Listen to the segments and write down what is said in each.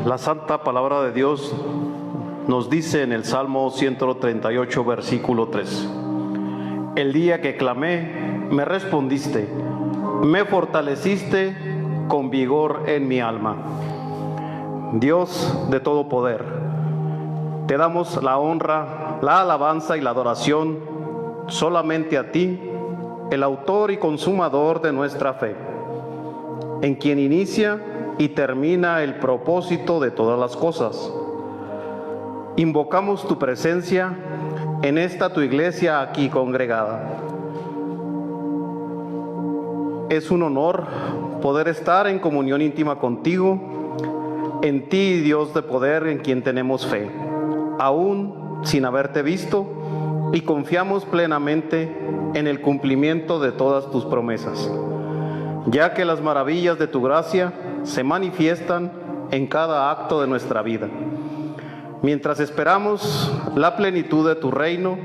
La santa palabra de Dios nos dice en el Salmo 138, versículo 3: El día que clamé, me respondiste, me fortaleciste con vigor en mi alma. Dios de todo poder, te damos la honra, la alabanza y la adoración solamente a ti, el autor y consumador de nuestra fe, en quien inicia y termina el propósito de todas las cosas. Invocamos tu presencia en esta tu iglesia aquí congregada. Es un honor poder estar en comunión íntima contigo, en ti, Dios de poder, en quien tenemos fe, aún sin haberte visto, y confiamos plenamente en el cumplimiento de todas tus promesas, ya que las maravillas de tu gracia se manifiestan en cada acto de nuestra vida. Mientras esperamos la plenitud de tu reino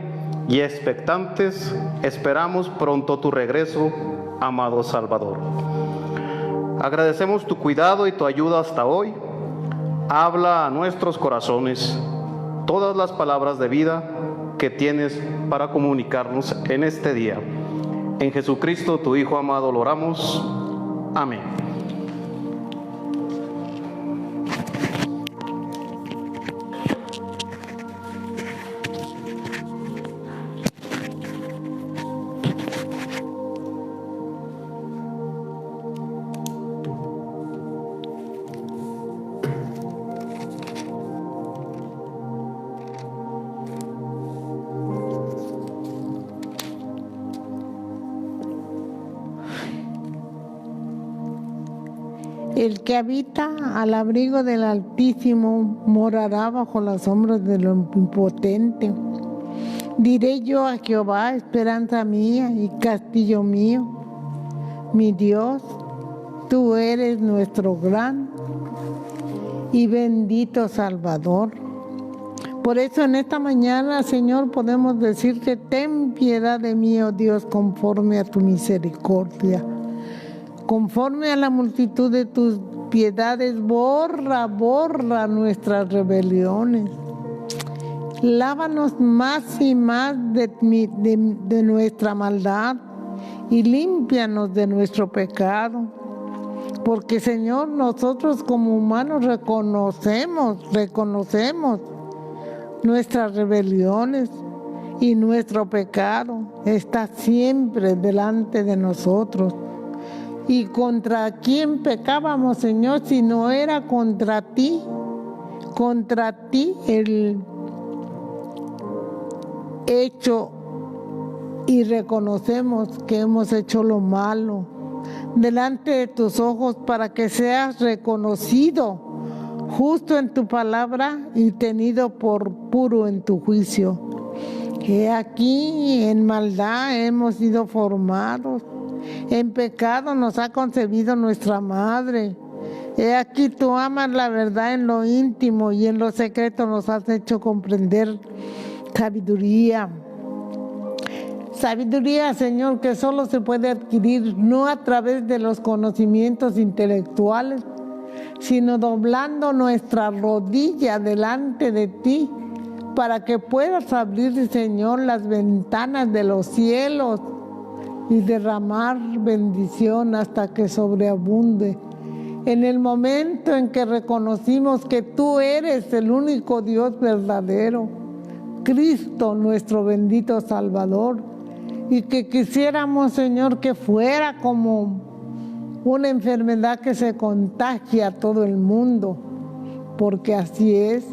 y expectantes, esperamos pronto tu regreso, amado Salvador. Agradecemos tu cuidado y tu ayuda hasta hoy. Habla a nuestros corazones todas las palabras de vida que tienes para comunicarnos en este día. En Jesucristo, tu Hijo amado, lo oramos. Amén. El que habita al abrigo del Altísimo morará bajo las sombras del Omnipotente. Diré yo a Jehová, esperanza mía y castillo mío. Mi Dios, tú eres nuestro gran y bendito Salvador. Por eso en esta mañana, Señor, podemos decirte, ten piedad de mí, oh Dios, conforme a tu misericordia. Conforme a la multitud de tus piedades, borra nuestras rebeliones. Lávanos más y más de nuestra maldad y límpianos de nuestro pecado. Porque, Señor, nosotros como humanos reconocemos nuestras rebeliones y nuestro pecado está siempre delante de nosotros. ¿Y contra quién pecábamos, Señor, si no era contra ti? Contra ti el hecho, y reconocemos que hemos hecho lo malo delante de tus ojos para que seas reconocido justo en tu palabra y tenido por puro en tu juicio. Que aquí en maldad hemos sido formados. En pecado nos ha concebido nuestra madre. He aquí tú amas la verdad en lo íntimo y en lo secreto nos has hecho comprender sabiduría. Sabiduría, Señor, que solo se puede adquirir no a través de los conocimientos intelectuales, sino doblando nuestra rodilla delante de ti, para que puedas abrir, Señor, las ventanas de los cielos y derramar bendición hasta que sobreabunde. En el momento en que reconocimos que tú eres el único Dios verdadero, Cristo nuestro bendito Salvador, y que quisiéramos, Señor, que fuera como una enfermedad que se contagia a todo el mundo, porque así es.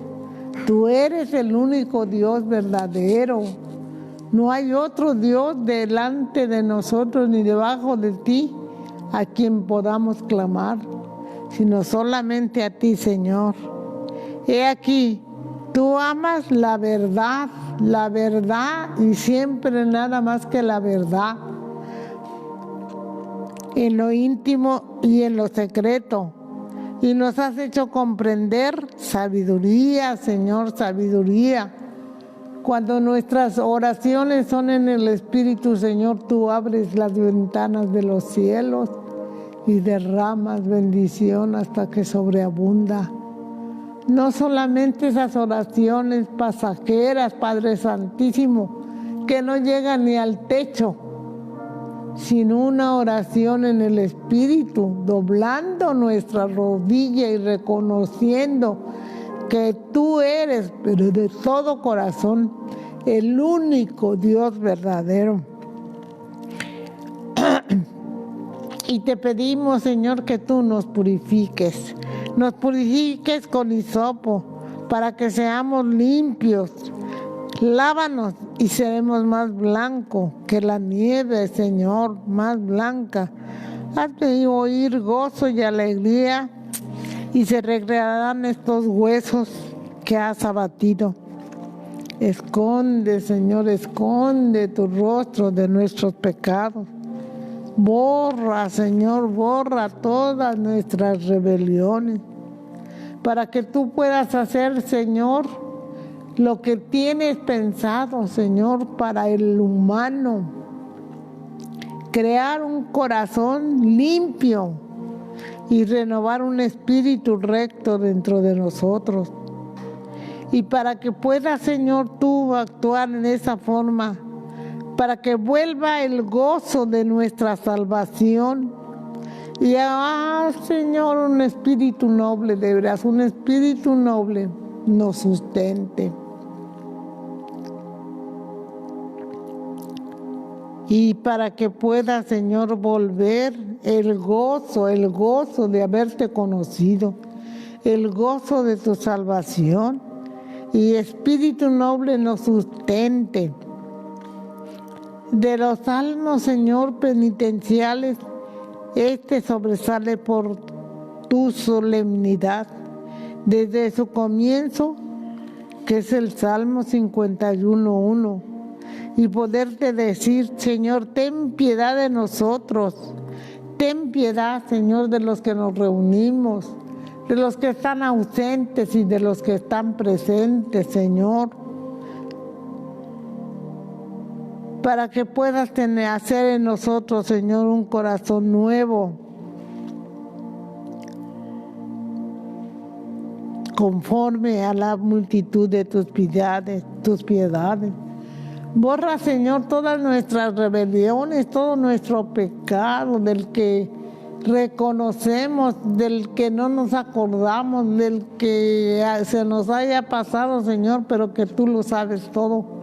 Tú eres el único Dios verdadero. No hay otro Dios delante de nosotros ni debajo de ti a quien podamos clamar, sino solamente a ti, Señor. He aquí, tú amas la verdad y siempre nada más que la verdad, en lo íntimo y en lo secreto. Y nos has hecho comprender sabiduría, Señor, sabiduría. Cuando nuestras oraciones son en el Espíritu, Señor, tú abres las ventanas de los cielos y derramas bendición hasta que sobreabunda. No solamente esas oraciones pasajeras, Padre Santísimo, que no llegan ni al techo, sino una oración en el Espíritu, doblando nuestra rodilla y reconociendo que tú eres, pero de todo corazón, el único Dios verdadero. Y te pedimos, Señor, que tú nos purifiques con hisopo, para que seamos limpios. Lávanos y seremos más blancos que la nieve, Señor, más blanca. Hazme oír gozo y alegría, y se recrearán estos huesos que has abatido. Esconde, Señor, esconde tu rostro de nuestros pecados. Borra, Señor, borra todas nuestras rebeliones, para que tú puedas hacer, Señor, lo que tienes pensado, Señor, para el humano. Crear un corazón limpio y renovar un espíritu recto dentro de nosotros. Y para que puedas, Señor, tú actuar en esa forma, para que vuelva el gozo de nuestra salvación. Y Señor, un espíritu noble, de veras, un espíritu noble nos sustente. Y para que pueda, Señor, volver el gozo de haberte conocido, el gozo de tu salvación, y espíritu noble nos sustente. De los salmos, Señor, penitenciales, este sobresale por tu solemnidad, desde su comienzo, que es el Salmo 51:1, y poderte decir, Señor, ten piedad de nosotros, ten piedad, Señor, de los que nos reunimos, de los que están ausentes y de los que están presentes, Señor, para que puedas hacer en nosotros, Señor, un corazón nuevo, conforme a la multitud de tus piedades. Borra, Señor, todas nuestras rebeliones, todo nuestro pecado, del que reconocemos, del que no nos acordamos, del que se nos haya pasado, Señor, pero que tú lo sabes todo.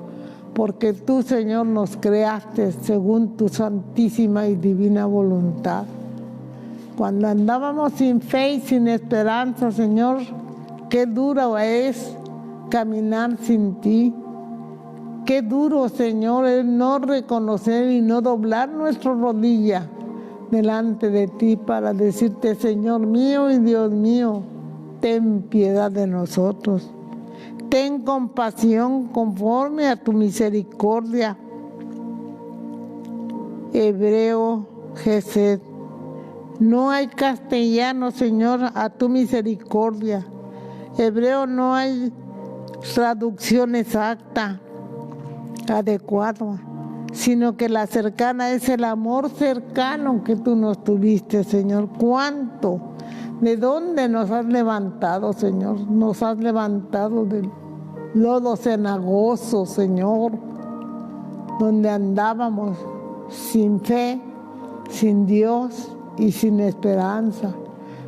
Porque tú, Señor, nos creaste según tu santísima y divina voluntad. Cuando andábamos sin fe y sin esperanza, Señor, qué duro es caminar sin ti. Qué duro, Señor, es no reconocer y no doblar nuestra rodilla delante de ti para decirte, Señor mío y Dios mío, ten piedad de nosotros. Ten compasión conforme a tu misericordia. Hebreo Gesed. No hay castellano, Señor, a tu misericordia. Hebreo no hay traducción exacta, adecuada, sino que la cercana es el amor cercano que tú nos tuviste, Señor. ¿Cuánto? ¿De dónde nos has levantado, Señor? Nos has levantado del lodo cenagoso, Señor, donde andábamos sin fe, sin Dios y sin esperanza.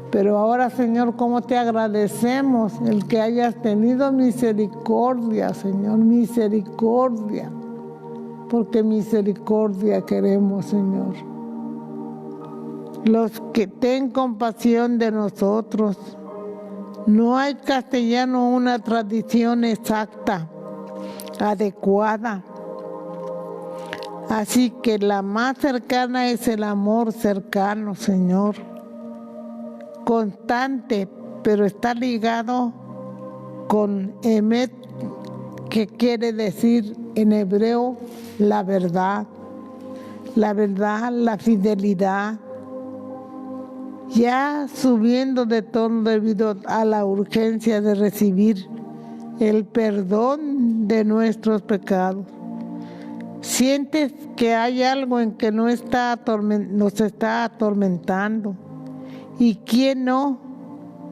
Pero ahora, Señor, ¿cómo te agradecemos el que hayas tenido misericordia, Señor? Misericordia, porque misericordia queremos, Señor. Los que ten compasión de nosotros. No hay castellano una tradición exacta, adecuada. Así que la más cercana es el amor cercano, Señor. Constante, pero está ligado con emet, que quiere decir en hebreo la verdad, la fidelidad. Ya subiendo de tono debido a la urgencia de recibir el perdón de nuestros pecados. Sientes que hay algo en que nos está atormentando, y quién no,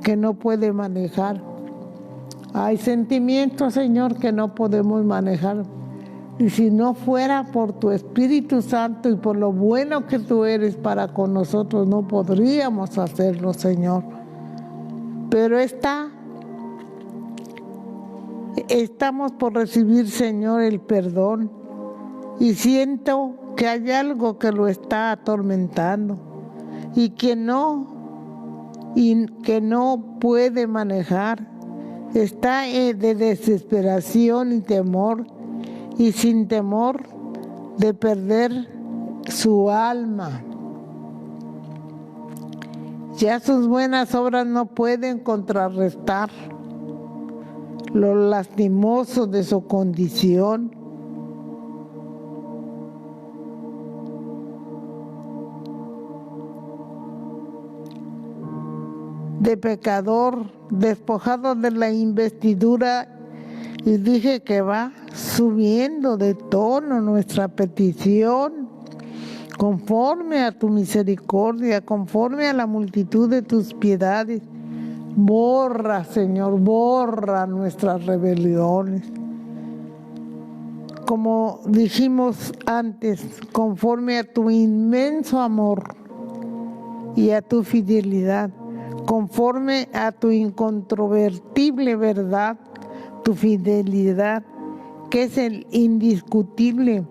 que no puede manejar. Hay sentimientos, Señor, que no podemos manejar. Y si no fuera por tu Espíritu Santo y por lo bueno que tú eres para con nosotros, no podríamos hacerlo, Señor. Pero estamos por recibir, Señor, el perdón. Y siento que hay algo que lo está atormentando y que no puede manejar. Está de desesperación y temor, y sin temor de perder su alma. Ya sus buenas obras no pueden contrarrestar lo lastimoso de su condición. De pecador, despojado de la investidura, y dije que va subiendo de tono nuestra petición, conforme a tu misericordia, conforme a la multitud de tus piedades. Borra, Señor, borra nuestras rebeliones. Como dijimos antes, conforme a tu inmenso amor y a tu fidelidad, conforme a tu incontrovertible verdad, tu fidelidad, que es el indiscutible.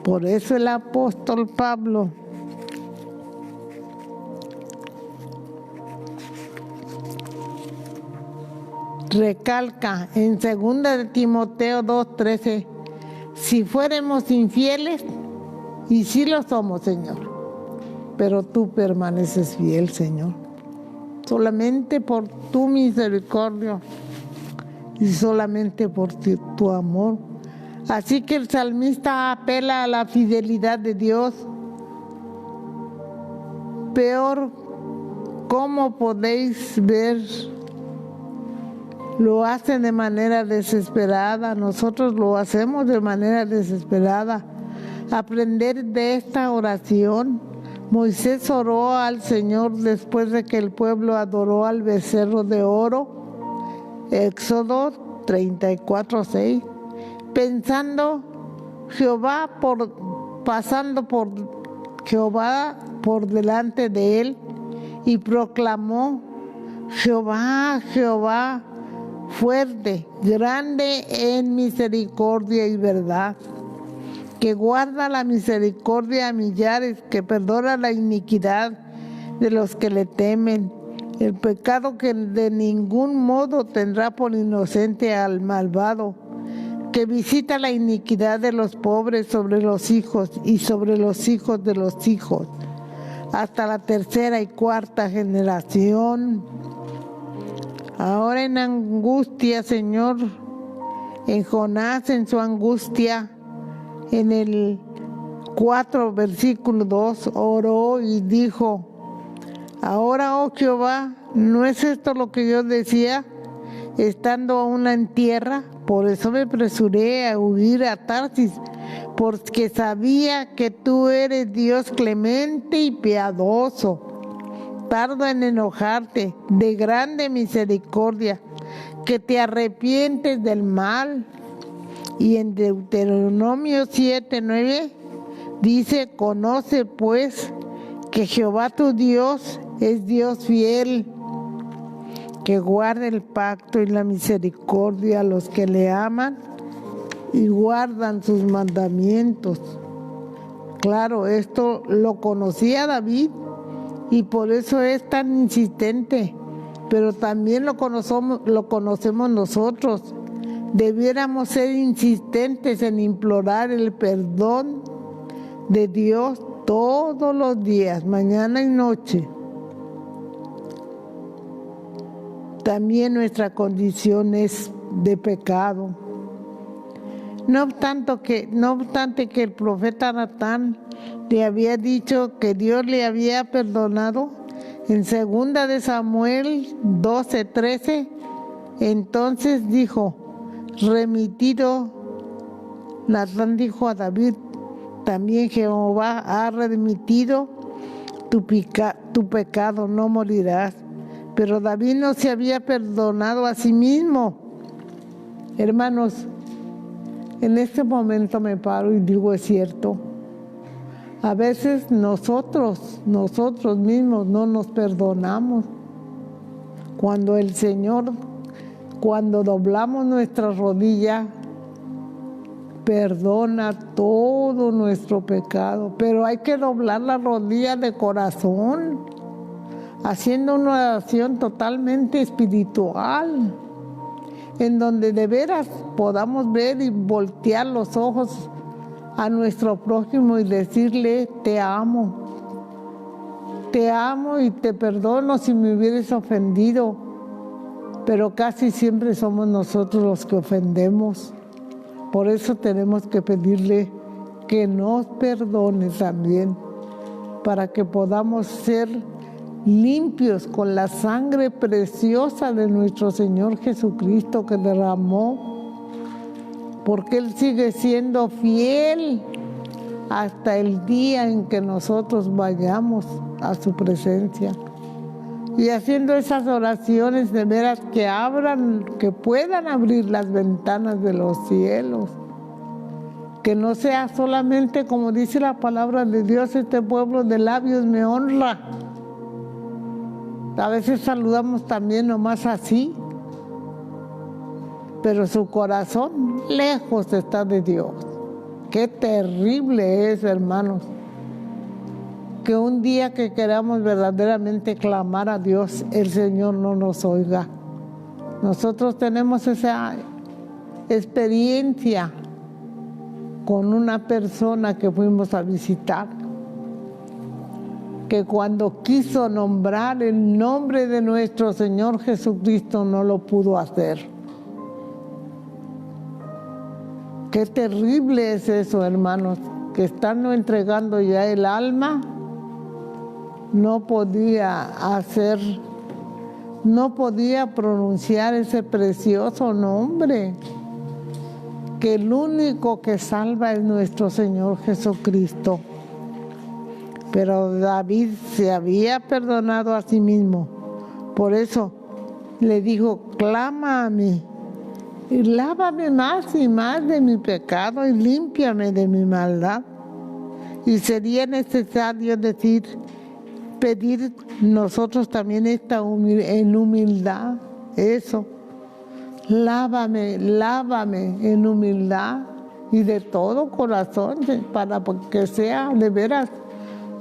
Por eso el apóstol Pablo recalca en 2 de Timoteo 2:13, si fuéramos infieles, y sí lo somos, Señor, pero tú permaneces fiel, Señor, solamente por tu misericordia y solamente por tu amor. Así que el salmista apela a la fidelidad de Dios. Peor, ¿cómo podéis ver? Lo hacen de manera desesperada, nosotros lo hacemos de manera desesperada. Aprender de esta oración. Moisés oró al Señor después de que el pueblo adoró al becerro de oro. Éxodo 34:6. Pasando por Jehová por delante de él, y proclamó: Jehová, Jehová, fuerte, grande en misericordia y verdad, que guarda la misericordia a millares, que perdona la iniquidad de los que le temen, el pecado que de ningún modo tendrá por inocente al malvado, que visita la iniquidad de los pobres sobre los hijos y sobre los hijos de los hijos, hasta la tercera y cuarta generación. Ahora en angustia, Señor, en Jonás, en su angustia, en el 4, versículo 2, oró y dijo: ahora, oh Jehová, ¿no es esto lo que yo decía, estando aún en tierra? Por eso me apresuré a huir a Tarsis, porque sabía que tú eres Dios clemente y piadoso, tardo en enojarte, de grande misericordia, que te arrepientes del mal. Y en Deuteronomio 7:9 dice: conoce pues que Jehová tu Dios es Dios fiel, que guarda el pacto y la misericordia a los que le aman y guardan sus mandamientos. Claro, esto lo conocía David y por eso es tan insistente, pero también lo conocemos nosotros. Debiéramos ser insistentes en implorar el perdón de Dios todos los días, mañana y noche. También nuestra condición es de pecado. No obstante que el profeta Natán le había dicho que Dios le había perdonado, en 2 de Samuel 12:13, entonces dijo, remitido, Natán dijo a David, también Jehová ha remitido tu pecado, no morirás. Pero David no se había perdonado a sí mismo. Hermanos, en este momento me paro y digo, es cierto. A veces nosotros mismos no nos perdonamos. Cuando el Señor, cuando doblamos nuestra rodilla, perdona todo nuestro pecado. Pero hay que doblar la rodilla de corazón, haciendo una oración totalmente espiritual, en donde de veras podamos ver y voltear los ojos a nuestro prójimo y decirle, te amo y te perdono si me hubieras ofendido. Pero casi siempre somos nosotros los que ofendemos. Por eso tenemos que pedirle que nos perdone también, para que podamos ser limpios con la sangre preciosa de nuestro Señor Jesucristo que derramó, porque Él sigue siendo fiel hasta el día en que nosotros vayamos a su presencia. Y haciendo esas oraciones de veras que puedan abrir las ventanas de los cielos. Que no sea solamente, como dice la palabra de Dios, este pueblo de labios me honra. A veces saludamos también nomás así, pero su corazón lejos está de Dios. Qué terrible es, hermanos, que un día que queramos verdaderamente clamar a Dios, el Señor no nos oiga. Nosotros tenemos esa experiencia con una persona que fuimos a visitar, que cuando quiso nombrar el nombre de nuestro Señor Jesucristo no lo pudo hacer. Qué terrible es eso, hermanos, que estando entregando ya el alma, no podía pronunciar ese precioso nombre, que el único que salva es nuestro Señor Jesucristo. Pero David se había perdonado a sí mismo. Por eso le dijo, clama a mí y lávame más y más de mi pecado y límpiame de mi maldad. Y sería necesario pedir nosotros también en humildad, eso. Lávame en humildad y de todo corazón, para que sea de veras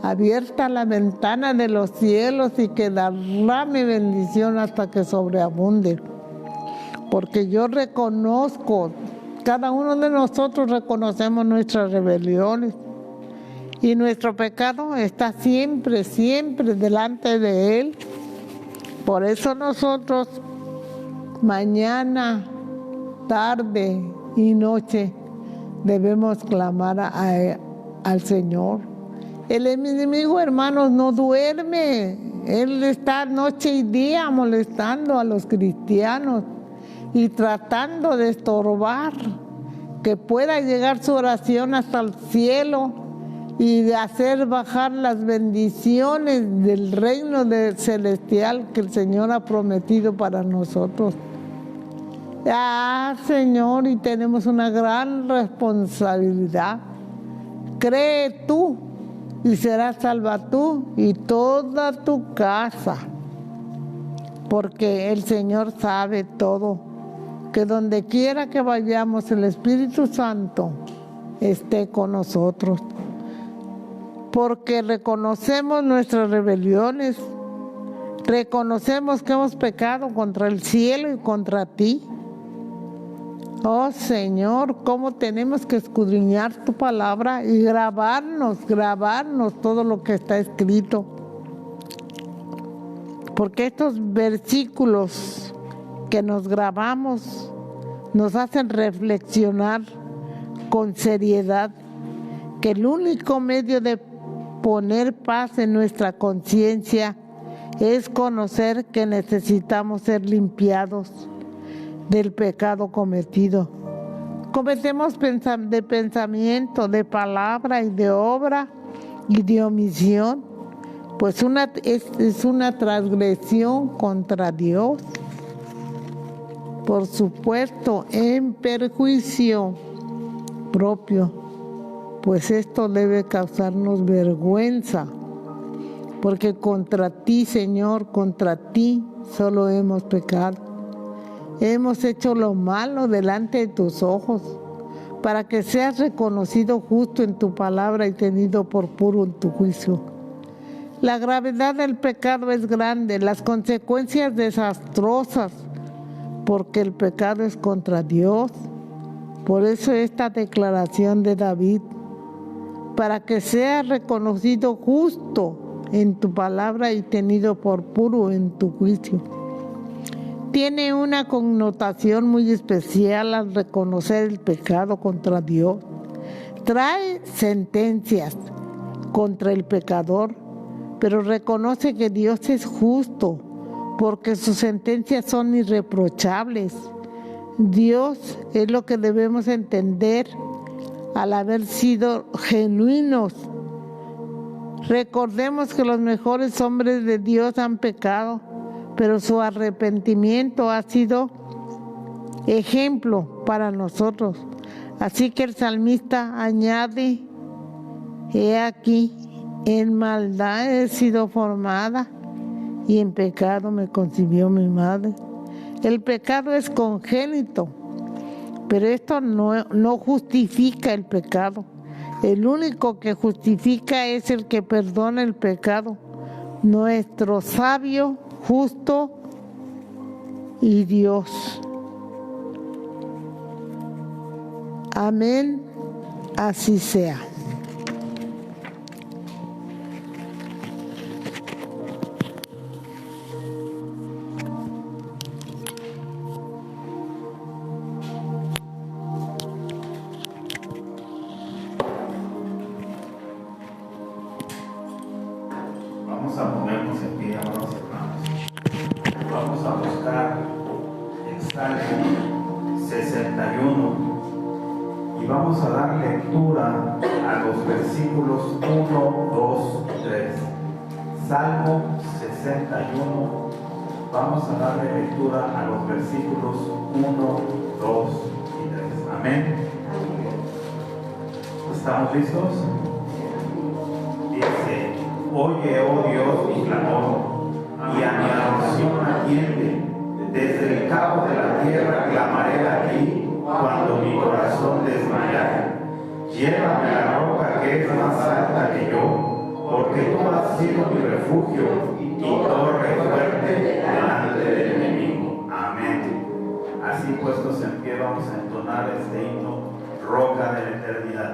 abierta la ventana de los cielos y que derrame bendición hasta que sobreabunde. Porque yo reconozco, cada uno de nosotros reconocemos nuestras rebeliones y nuestro pecado está siempre delante de Él. Por eso nosotros mañana, tarde y noche debemos clamar al Señor. El enemigo, hermanos, no duerme. Él está noche y día molestando a los cristianos y tratando de estorbar que pueda llegar su oración hasta el cielo y de hacer bajar las bendiciones del reino celestial que el Señor ha prometido para nosotros. Señor, y tenemos una gran responsabilidad. Cree tú y serás salva tú y toda tu casa, porque el Señor sabe todo, que donde quiera que vayamos el Espíritu Santo esté con nosotros, porque reconocemos nuestras rebeliones, reconocemos que hemos pecado contra el cielo y contra ti. Oh Señor, cómo tenemos que escudriñar tu palabra y grabarnos todo lo que está escrito. Porque estos versículos que nos grabamos nos hacen reflexionar con seriedad que el único medio de poner paz en nuestra conciencia es conocer que necesitamos ser limpiados del pecado cometido. Cometemos de pensamiento, de palabra y de obra y de omisión pues es una transgresión contra Dios. Por supuesto, en perjuicio propio, pues esto debe causarnos vergüenza, porque contra ti, Señor, contra ti solo hemos pecado. Hemos hecho lo malo delante de tus ojos, para que seas reconocido justo en tu palabra y tenido por puro en tu juicio. La gravedad del pecado es grande, las consecuencias desastrosas, porque el pecado es contra Dios. Por eso esta declaración de David, para que seas reconocido justo en tu palabra y tenido por puro en tu juicio. Tiene una connotación muy especial al reconocer el pecado contra Dios. Trae sentencias contra el pecador, pero reconoce que Dios es justo, porque sus sentencias son irreprochables. Dios es lo que debemos entender al haber sido genuinos. Recordemos que los mejores hombres de Dios han pecado, pero su arrepentimiento ha sido ejemplo para nosotros. Así que el salmista añade: he aquí, en maldad he sido formada y en pecado me concibió mi madre. El pecado es congénito, pero esto no justifica el pecado. El único que justifica es el que perdona el pecado, nuestro sabio, justo y Dios. Amén, así sea. Vamos a ponernos en pie, amados hermanos. Vamos a buscar el Salmo 61 y vamos a dar lectura a los versículos 1, 2 y 3. Salmo 61, vamos a darle lectura a los versículos 1, 2 y 3. Amén. ¿Estamos listos? Dice: oye, oh Dios, mi clamor, y a mi oración atiende. Desde el cabo de la tierra clamaré a ti cuando mi corazón desmayare. Llévame a la roca que es más alta que yo, porque tú has sido mi refugio y torre fuerte delante del enemigo. Amén. Así puestos en pie, vamos a entonar este himno, Roca de la Eternidad.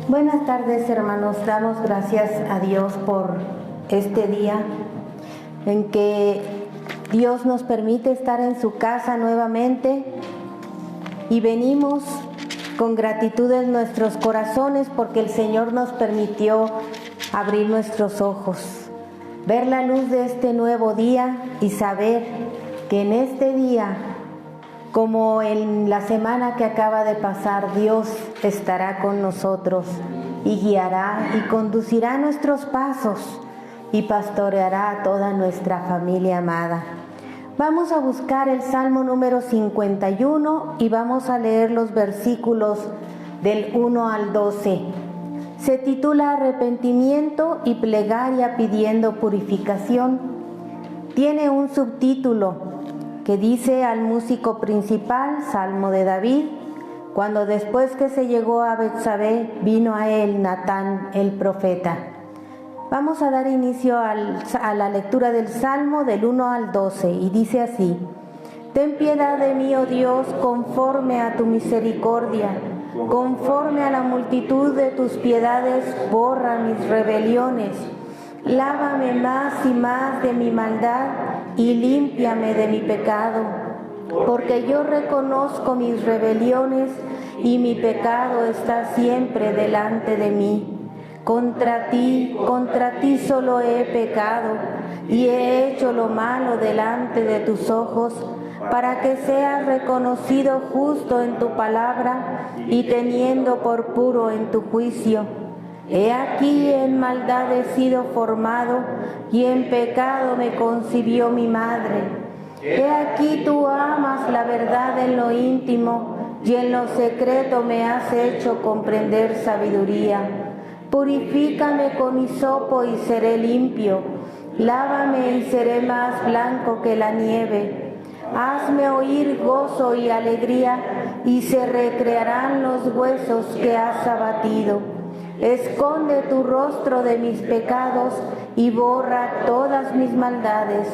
Buenas tardes, hermanos. Damos gracias a Dios por este día en que Dios nos permite estar en su casa nuevamente y venimos con gratitud en nuestros corazones porque el Señor nos permitió abrir nuestros ojos, ver la luz de este nuevo día y saber que en este día, como en la semana que acaba de pasar, Dios estará con nosotros y guiará y conducirá nuestros pasos y pastoreará a toda nuestra familia amada. Vamos a buscar el Salmo número 51 y vamos a leer los versículos del 1 al 12. Se titula Arrepentimiento y plegaria pidiendo purificación. Tiene un subtítulo que dice al músico principal, Salmo de David, cuando después que se llegó a Betsabé, vino a él Natán el profeta. Vamos a dar inicio a la lectura del Salmo del 1 al 12 y dice así: Ten piedad de mí, oh Dios, conforme a tu misericordia, conforme a la multitud de tus piedades, borra mis rebeliones. Lávame más y más de mi maldad y límpiame de mi pecado, porque yo reconozco mis rebeliones y mi pecado está siempre delante de mí. Contra ti solo he pecado y he hecho lo malo delante de tus ojos, para que seas reconocido justo en tu palabra y teniendo por puro en tu juicio. He aquí en maldad he sido formado y en pecado me concibió mi madre. He aquí tú amas la verdad en lo íntimo y en lo secreto me has hecho comprender sabiduría. Purifícame con hisopo y seré limpio, lávame y seré más blanco que la nieve. Hazme oír gozo y alegría y se recrearán los huesos que has abatido. Esconde tu rostro de mis pecados y borra todas mis maldades.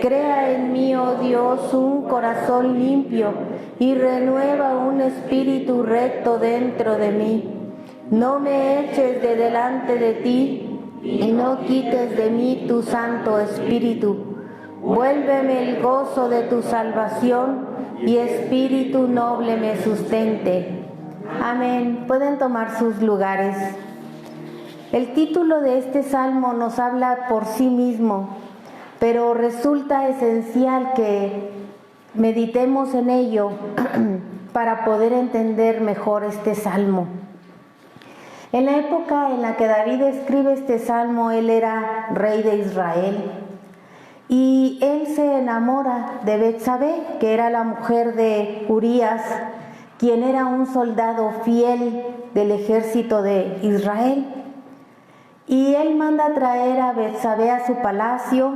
Crea en mí, oh Dios, un corazón limpio y renueva un espíritu recto dentro de mí. No me eches de delante de ti y no quites de mí tu Santo Espíritu. Vuélveme el gozo de tu salvación y espíritu noble me sustente. Amén. Pueden tomar sus lugares. El título de este salmo nos habla por sí mismo, pero resulta esencial que meditemos en ello para poder entender mejor este salmo. En la época en la que David escribe este salmo, él era rey de Israel y él se enamora de Betsabé, que era la mujer de Urías, quien era un soldado fiel del ejército de Israel. Y él manda traer a Betsabé a su palacio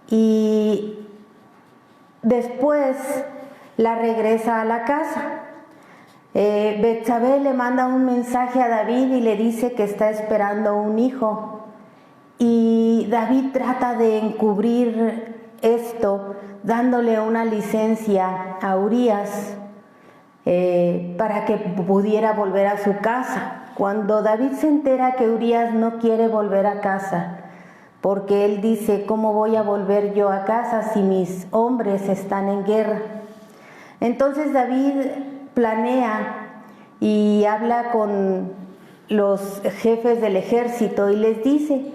y después la regresa a la casa. Betsabé le manda un mensaje a David y le dice que está esperando un hijo. Y David trata de encubrir esto, dándole una licencia a Urías para que pudiera volver a su casa. Cuando David se entera que Urías no quiere volver a casa, porque él dice: ¿cómo voy a volver yo a casa si mis hombres están en guerra? Entonces David planea y habla con los jefes del ejército y les dice: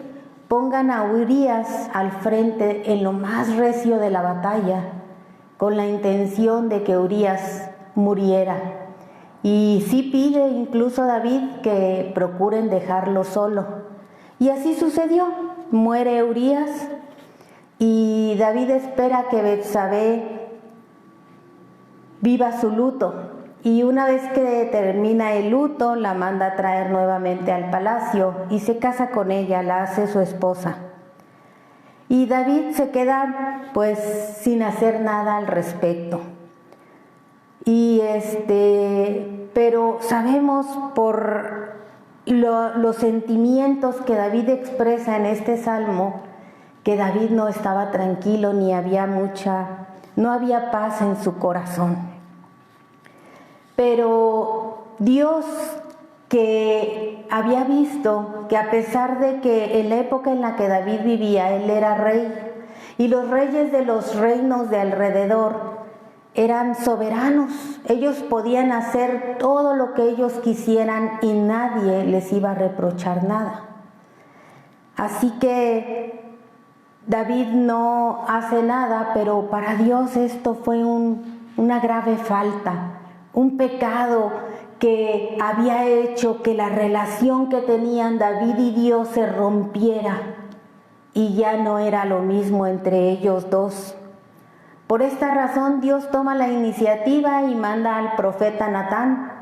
pongan a Urías al frente en lo más recio de la batalla, con la intención de que Urías muriera. Y sí pide incluso a David que procuren dejarlo solo. Y así sucedió. Muere Urías y David espera que Betsabé viva su luto. Y una vez que termina el luto, la manda a traer nuevamente al palacio y se casa con ella, la hace su esposa. Y David se queda pues sin hacer nada al respecto. Y pero sabemos por los sentimientos que David expresa en este salmo que David no estaba tranquilo ni no había paz en su corazón. Pero Dios que había visto que a pesar de que en la época en la que David vivía, él era rey, y los reyes de los reinos de alrededor eran soberanos, ellos podían hacer todo lo que ellos quisieran y nadie les iba a reprochar nada. Así que David no hace nada, pero para Dios esto fue una grave falta, un pecado que había hecho que la relación que tenían David y Dios se rompiera y ya no era lo mismo entre ellos dos. Por esta razón Dios toma la iniciativa y manda al profeta Natán,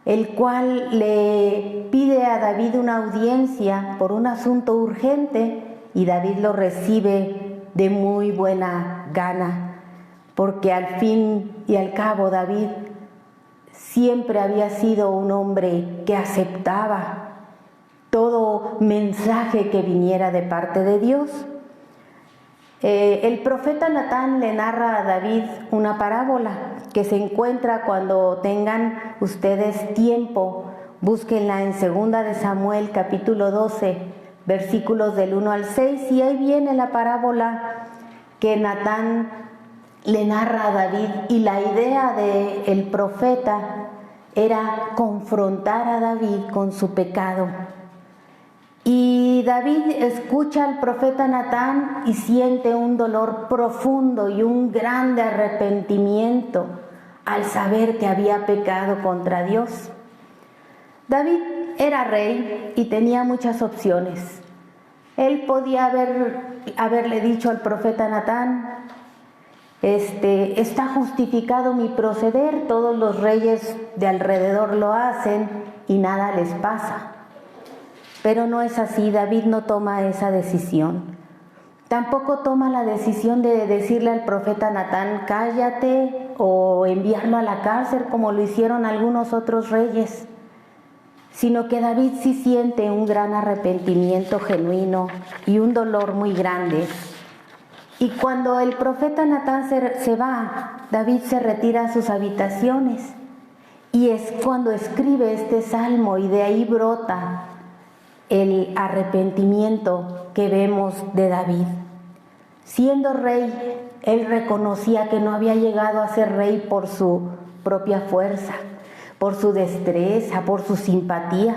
el cual le pide a David una audiencia por un asunto urgente y David lo recibe de muy buena gana, porque al fin y al cabo David siempre había sido un hombre que aceptaba todo mensaje que viniera de parte de Dios. El profeta Natán le narra a David una parábola que se encuentra cuando tengan ustedes tiempo. Búsquenla en 2 de Samuel capítulo 12, versículos del 1 al 6, y ahí viene la parábola que Natán le narra a David, y la idea del profeta era confrontar a David con su pecado. Y David escucha al profeta Natán y siente un dolor profundo y un grande arrepentimiento al saber que había pecado contra Dios. David era rey y tenía muchas opciones. Él podía haberle dicho al profeta Natán: está justificado mi proceder, todos los reyes de alrededor lo hacen y nada les pasa. Pero no es así. David no toma esa decisión. Tampoco toma la decisión de decirle al profeta Natán: cállate, o enviarlo a la cárcel como lo hicieron algunos otros reyes, sino que David sí siente un gran arrepentimiento genuino y un dolor muy grande. Y cuando el profeta Natán se va, David se retira a sus habitaciones, y es cuando escribe este salmo, y de ahí brota el arrepentimiento que vemos de David. Siendo rey, él reconocía que no había llegado a ser rey por su propia fuerza, por su destreza, por su simpatía.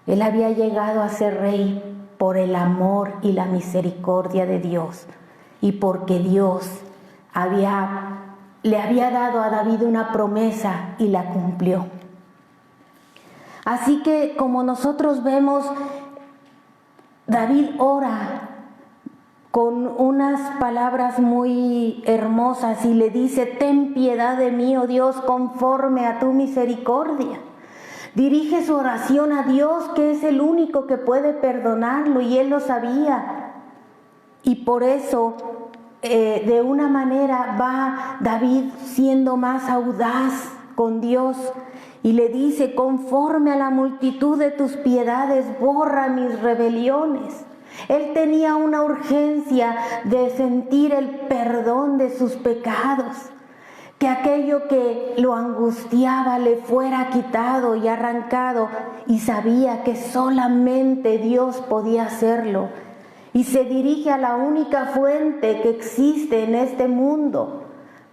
Él había llegado a ser rey por el amor y la misericordia de Dios, y porque Dios le había dado a David una promesa y la cumplió. Así que, como nosotros vemos, David ora con unas palabras muy hermosas y le dice: ten piedad de mí, oh Dios, conforme a tu misericordia. Dirige su oración a Dios, que es el único que puede perdonarlo, y él lo sabía. Y por eso, de una manera, va David siendo más audaz con Dios y le dice: conforme a la multitud de tus piedades, borra mis rebeliones. Él tenía una urgencia de sentir el perdón de sus pecados, que aquello que lo angustiaba le fuera quitado y arrancado, y sabía que solamente Dios podía hacerlo. Y se dirige a la única fuente que existe en este mundo,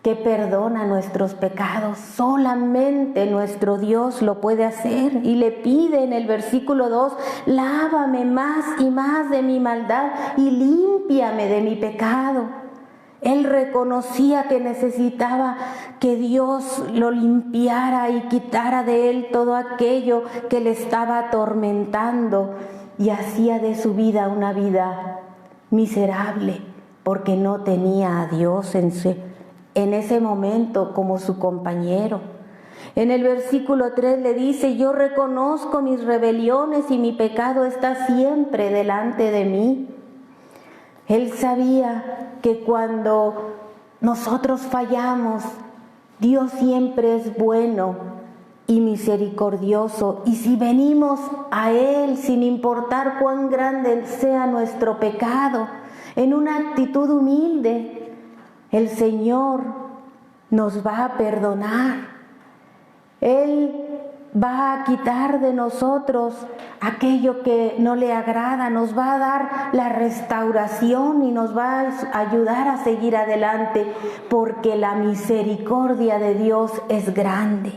que perdona nuestros pecados. Solamente nuestro Dios lo puede hacer, y le pide en el versículo 2: lávame más y más de mi maldad y límpiame de mi pecado. Él reconocía que necesitaba que Dios lo limpiara y quitara de él todo aquello que le estaba atormentando, y hacía de su vida una vida miserable, porque no tenía a Dios en ese momento como su compañero. En el versículo 3 le dice: yo reconozco mis rebeliones y mi pecado está siempre delante de mí. Él sabía que cuando nosotros fallamos, Dios siempre es bueno y misericordioso, y si venimos a Él sin importar cuán grande sea nuestro pecado, en una actitud humilde, el Señor nos va a perdonar. Él va a quitar de nosotros aquello que no le agrada, nos va a dar la restauración y nos va a ayudar a seguir adelante, porque la misericordia de Dios es grande.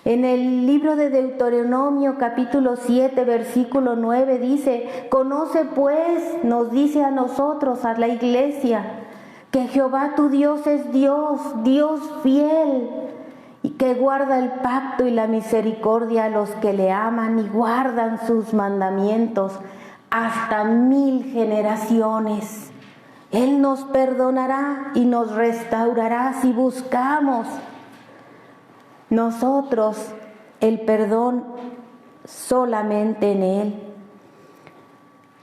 En el libro de Deuteronomio capítulo 7 versículo 9 dice: conoce pues, nos dice a nosotros, a la iglesia, que Jehová tu Dios es Dios, Dios fiel, y que guarda el pacto y la misericordia a los que le aman y guardan sus mandamientos hasta 1000 generaciones. Él nos perdonará y nos restaurará si buscamos nosotros el perdón solamente en Él.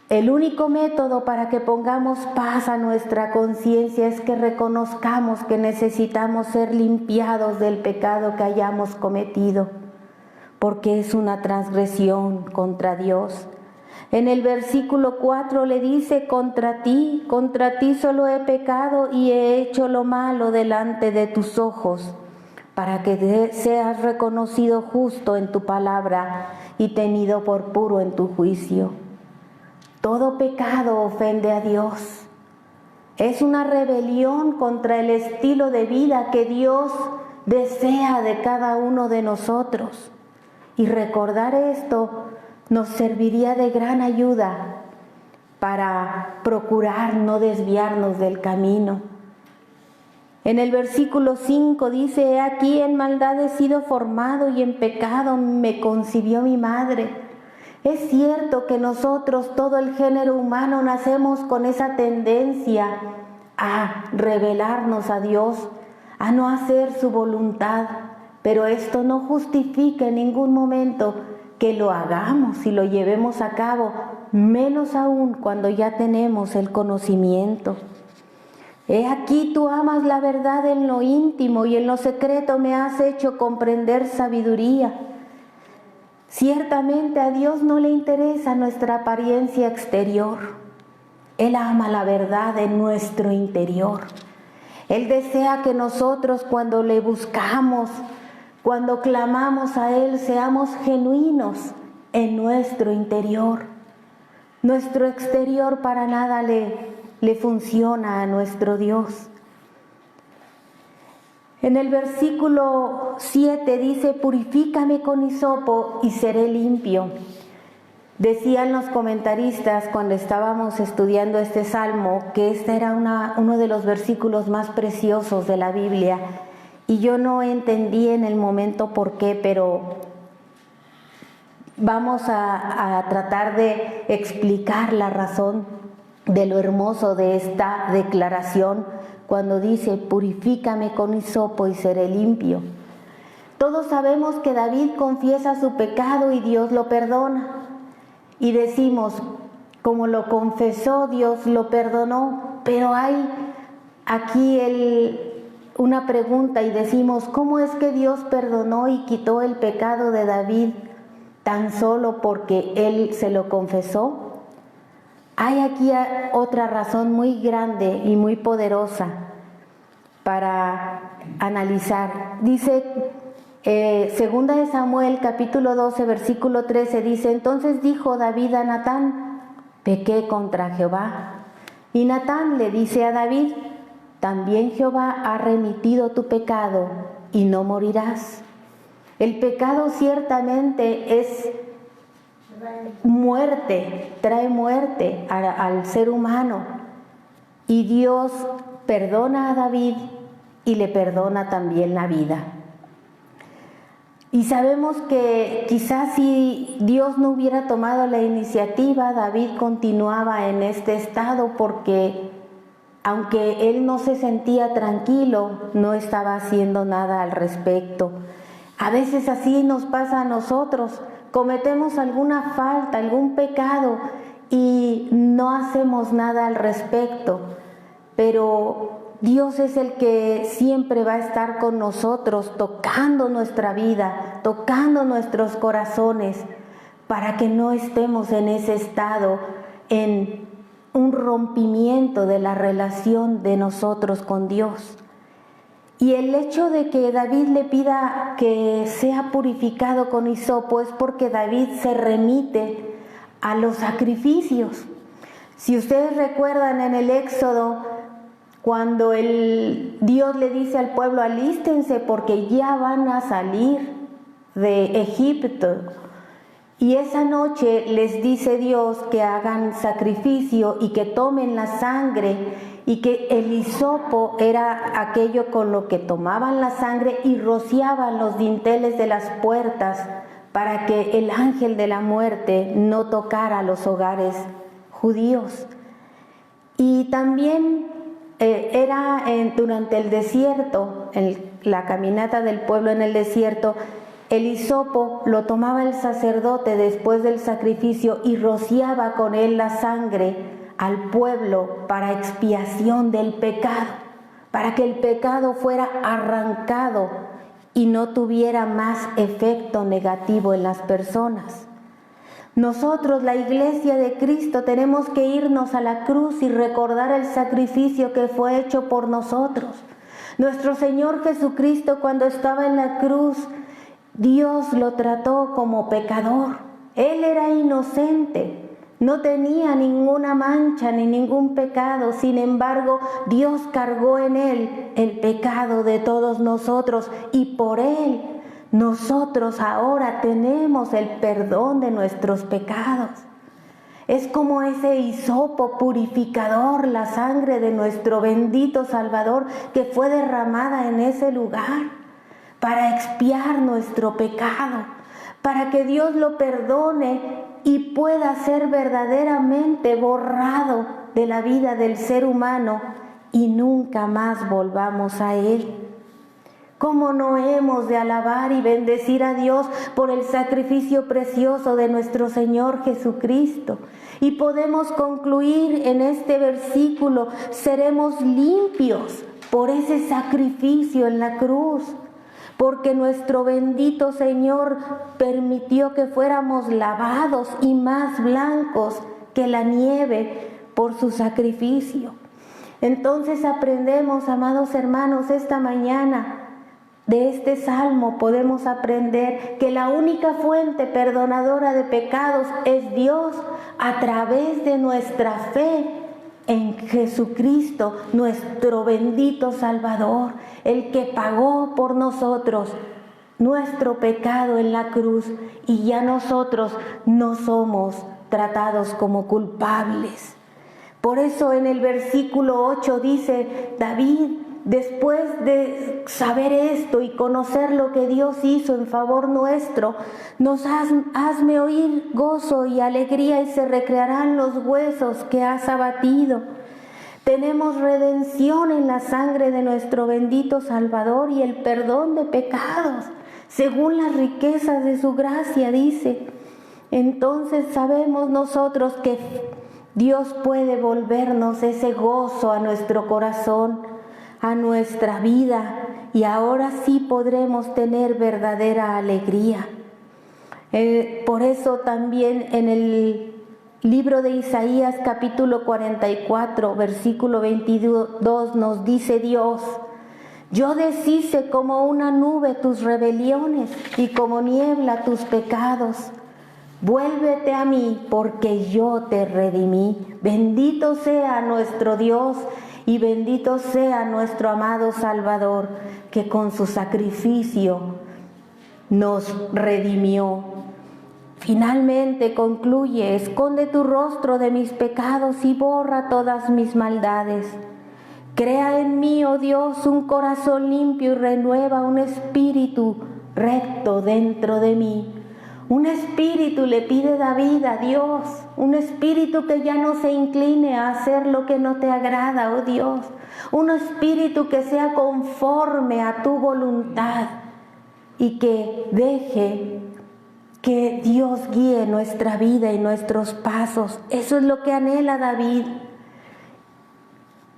El único método para que pongamos paz a nuestra conciencia es que reconozcamos que necesitamos ser limpiados del pecado que hayamos cometido, porque es una transgresión contra Dios. En el versículo 4 le dice: contra ti solo he pecado y he hecho lo malo delante de tus ojos, para que seas reconocido justo en tu palabra y tenido por puro en tu juicio. Todo pecado ofende a Dios. Es una rebelión contra el estilo de vida que Dios desea de cada uno de nosotros. Y recordar esto nos serviría de gran ayuda para procurar no desviarnos del camino. En el versículo 5 dice: he aquí en maldad he sido formado y en pecado me concibió mi madre. Es cierto que nosotros, todo el género humano, nacemos con esa tendencia a rebelarnos a Dios, a no hacer su voluntad, pero esto no justifica en ningún momento que lo hagamos y lo llevemos a cabo, menos aún cuando ya tenemos el conocimiento. He aquí tú amas la verdad en lo íntimo y en lo secreto me has hecho comprender sabiduría. Ciertamente a Dios no le interesa nuestra apariencia exterior. Él ama la verdad en nuestro interior. Él desea que nosotros, cuando le buscamos, cuando clamamos a Él, seamos genuinos en nuestro interior. Nuestro exterior para nada le funciona a nuestro Dios. En el versículo 7 dice: purifícame con hisopo y seré limpio. Decían los comentaristas cuando estábamos estudiando este salmo que este era uno de los versículos más preciosos de la Biblia, y yo no entendí en el momento por qué, pero vamos a tratar de explicar la razón de lo hermoso de esta declaración cuando dice: purifícame con hisopo y seré limpio. Todos sabemos que David confiesa su pecado y Dios lo perdona. Y decimos, como lo confesó, Dios lo perdonó. Pero hay aquí una pregunta y decimos: ¿cómo es que Dios perdonó y quitó el pecado de David tan solo porque él se lo confesó? Hay aquí otra razón muy grande y muy poderosa para analizar. Dice, segunda de Samuel, capítulo 12, versículo 13, dice: entonces dijo David a Natán: pequé contra Jehová. Y Natán le dice a David: también Jehová ha remitido tu pecado y no morirás. El pecado ciertamente es muerte, trae muerte al ser humano, y Dios perdona a David y le perdona también la vida. Y sabemos que quizás si Dios no hubiera tomado la iniciativa, David continuaba en este estado, porque aunque él no se sentía tranquilo, no estaba haciendo nada al respecto. A veces así nos pasa a nosotros. Cometemos alguna falta, algún pecado y no hacemos nada al respecto, pero Dios es el que siempre va a estar con nosotros, tocando nuestra vida, tocando nuestros corazones, para que no estemos en ese estado, en un rompimiento de la relación de nosotros con Dios. Y el hecho de que David le pida que sea purificado con hisopo es porque David se remite a los sacrificios. Si ustedes recuerdan en el Éxodo, cuando Dios le dice al pueblo, alístense porque ya van a salir de Egipto. Y esa noche les dice Dios que hagan sacrificio y que tomen la sangre, y que el hisopo era aquello con lo que tomaban la sangre y rociaban los dinteles de las puertas para que el ángel de la muerte no tocara los hogares judíos. Y también era durante el desierto, la caminata del pueblo en el desierto, el hisopo lo tomaba el sacerdote después del sacrificio y rociaba con él la sangre al pueblo para expiación del pecado, para que el pecado fuera arrancado y no tuviera más efecto negativo en las personas. Nosotros, la Iglesia de Cristo, tenemos que irnos a la cruz y recordar el sacrificio que fue hecho por nosotros. Nuestro Señor Jesucristo, cuando estaba en la cruz, Dios lo trató como pecador. Él era inocente. No tenía ninguna mancha ni ningún pecado, sin embargo, Dios cargó en él el pecado de todos nosotros y por él nosotros ahora tenemos el perdón de nuestros pecados. Es como ese hisopo purificador, la sangre de nuestro bendito Salvador que fue derramada en ese lugar para expiar nuestro pecado, para que Dios lo perdone y pueda ser verdaderamente borrado de la vida del ser humano y nunca más volvamos a él. ¿Cómo no hemos de alabar y bendecir a Dios por el sacrificio precioso de nuestro Señor Jesucristo? Y podemos concluir en este versículo, seremos limpios por ese sacrificio en la cruz, porque nuestro bendito Señor permitió que fuéramos lavados y más blancos que la nieve por su sacrificio. Entonces aprendemos, amados hermanos, esta mañana de este salmo podemos aprender que la única fuente perdonadora de pecados es Dios a través de nuestra fe en Jesucristo, nuestro bendito Salvador, el que pagó por nosotros nuestro pecado en la cruz y ya nosotros no somos tratados como culpables. Por eso en el versículo 8 dice David, después de saber esto y conocer lo que Dios hizo en favor nuestro, hazme oír gozo y alegría y se recrearán los huesos que has abatido. Tenemos redención en la sangre de nuestro bendito Salvador y el perdón de pecados, según las riquezas de su gracia, dice. Entonces sabemos nosotros que Dios puede volvernos ese gozo a nuestro corazón, a nuestra vida, y ahora sí podremos tener verdadera alegría. Por eso también en el libro de Isaías capítulo 44 versículo 22 nos dice Dios: yo deshice como una nube tus rebeliones y como niebla tus pecados. Vuélvete a mí porque yo te redimí. Bendito sea nuestro Dios y bendito sea nuestro amado Salvador, que con su sacrificio nos redimió. Finalmente concluye: esconde tu rostro de mis pecados y borra todas mis maldades. Crea en mí, oh Dios, un corazón limpio y renueva un espíritu recto dentro de mí. Un espíritu le pide David a Dios, un espíritu que ya no se incline a hacer lo que no te agrada, oh Dios. Un espíritu que sea conforme a tu voluntad y que deje que Dios guíe nuestra vida y nuestros pasos. Eso es lo que anhela David.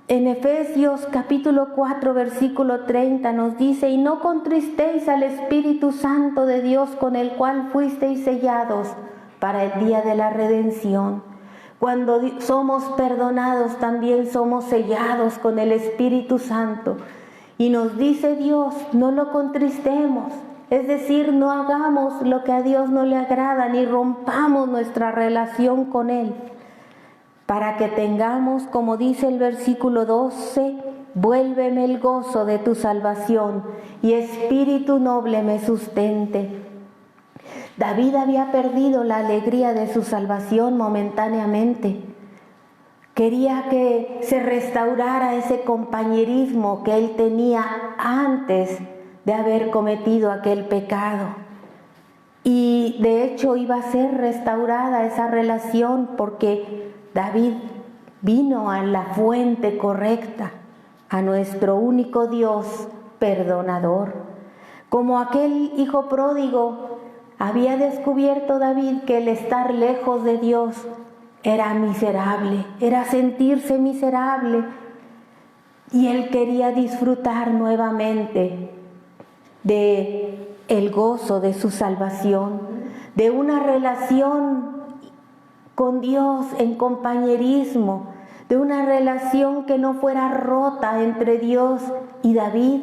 En Efesios capítulo 4 versículo 30 nos dice: y no contristéis al Espíritu Santo de Dios, con el cual fuisteis sellados para el día de la redención. Cuando somos perdonados también somos sellados con el Espíritu Santo, Y nos dice Dios, no lo contristemos. Es decir, no hagamos lo que a Dios no le agrada, ni rompamos nuestra relación con Él. Para que tengamos, como dice el versículo 12, vuélveme el gozo de tu salvación y espíritu noble me sustente. David había perdido la alegría de su salvación momentáneamente. Quería que se restaurara ese compañerismo que él tenía antes de haber cometido aquel pecado. Y de hecho iba a ser restaurada esa relación porque David vino a la fuente correcta, a nuestro único Dios perdonador. Como aquel hijo pródigo, había descubierto David que el estar lejos de Dios era miserable, era sentirse miserable, y él quería disfrutar nuevamente de el gozo de su salvación, de una relación con Dios en compañerismo, de una relación que no fuera rota entre Dios y David.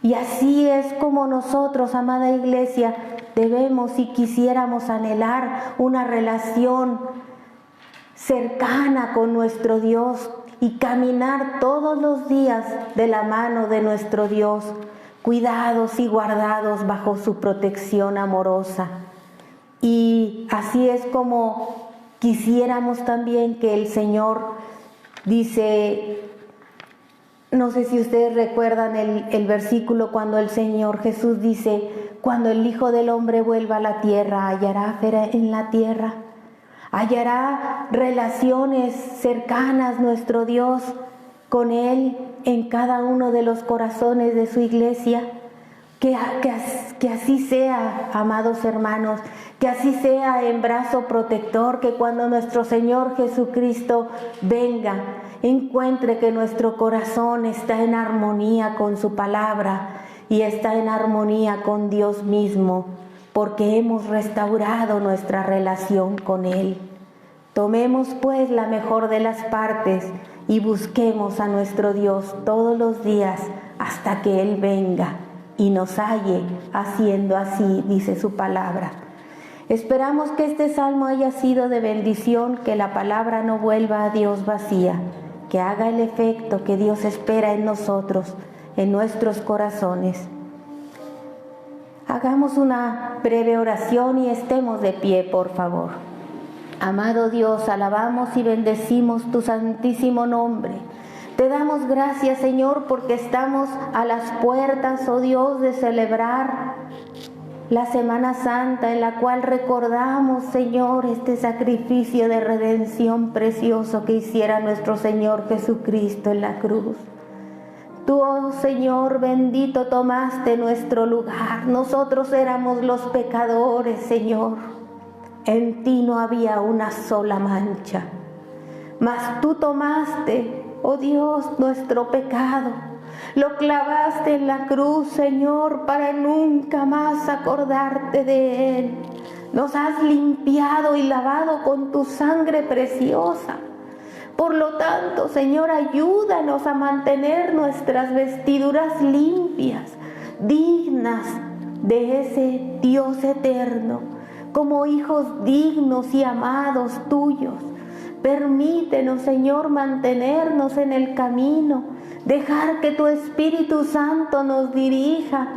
Y así es como nosotros, amada iglesia, debemos, y quisiéramos anhelar una relación cercana con nuestro Dios y caminar todos los días de la mano de nuestro Dios, cuidados y guardados bajo su protección amorosa. Y así es como quisiéramos también que el Señor dice, no sé si ustedes recuerdan el versículo cuando el Señor Jesús dice, cuando el Hijo del Hombre vuelva a la tierra, hallará fe en la tierra, hallará relaciones cercanas nuestro Dios con Él en cada uno de los corazones de su iglesia. Que así sea, amados hermanos, que así sea en brazo protector, que cuando nuestro Señor Jesucristo venga, encuentre que nuestro corazón está en armonía con su palabra y está en armonía con Dios mismo, porque hemos restaurado nuestra relación con Él. Tomemos pues la mejor de las partes y busquemos a nuestro Dios todos los días hasta que Él venga y nos halle haciendo así, dice su palabra. Esperamos que este salmo haya sido de bendición, que la palabra no vuelva a Dios vacía, que haga el efecto que Dios espera en nosotros, en nuestros corazones. Hagamos una breve oración y estemos de pie, por favor. Amado Dios, alabamos y bendecimos tu santísimo nombre. Te damos gracias, Señor, porque estamos a las puertas, oh Dios, de celebrar la Semana Santa, en la cual recordamos, Señor, este sacrificio de redención precioso que hiciera nuestro Señor Jesucristo en la cruz. Tú, oh Señor bendito, tomaste nuestro lugar. Nosotros éramos los pecadores, Señor. En ti no había una sola mancha. Mas tú tomaste, oh Dios, nuestro pecado, lo clavaste en la cruz, Señor, para nunca más acordarte de él. Nos has limpiado y lavado con tu sangre preciosa. Por lo tanto, Señor, ayúdanos a mantener nuestras vestiduras limpias, dignas de ese Dios eterno, como hijos dignos y amados tuyos. Permítenos, Señor, mantenernos en el camino, dejar que tu Espíritu Santo nos dirija.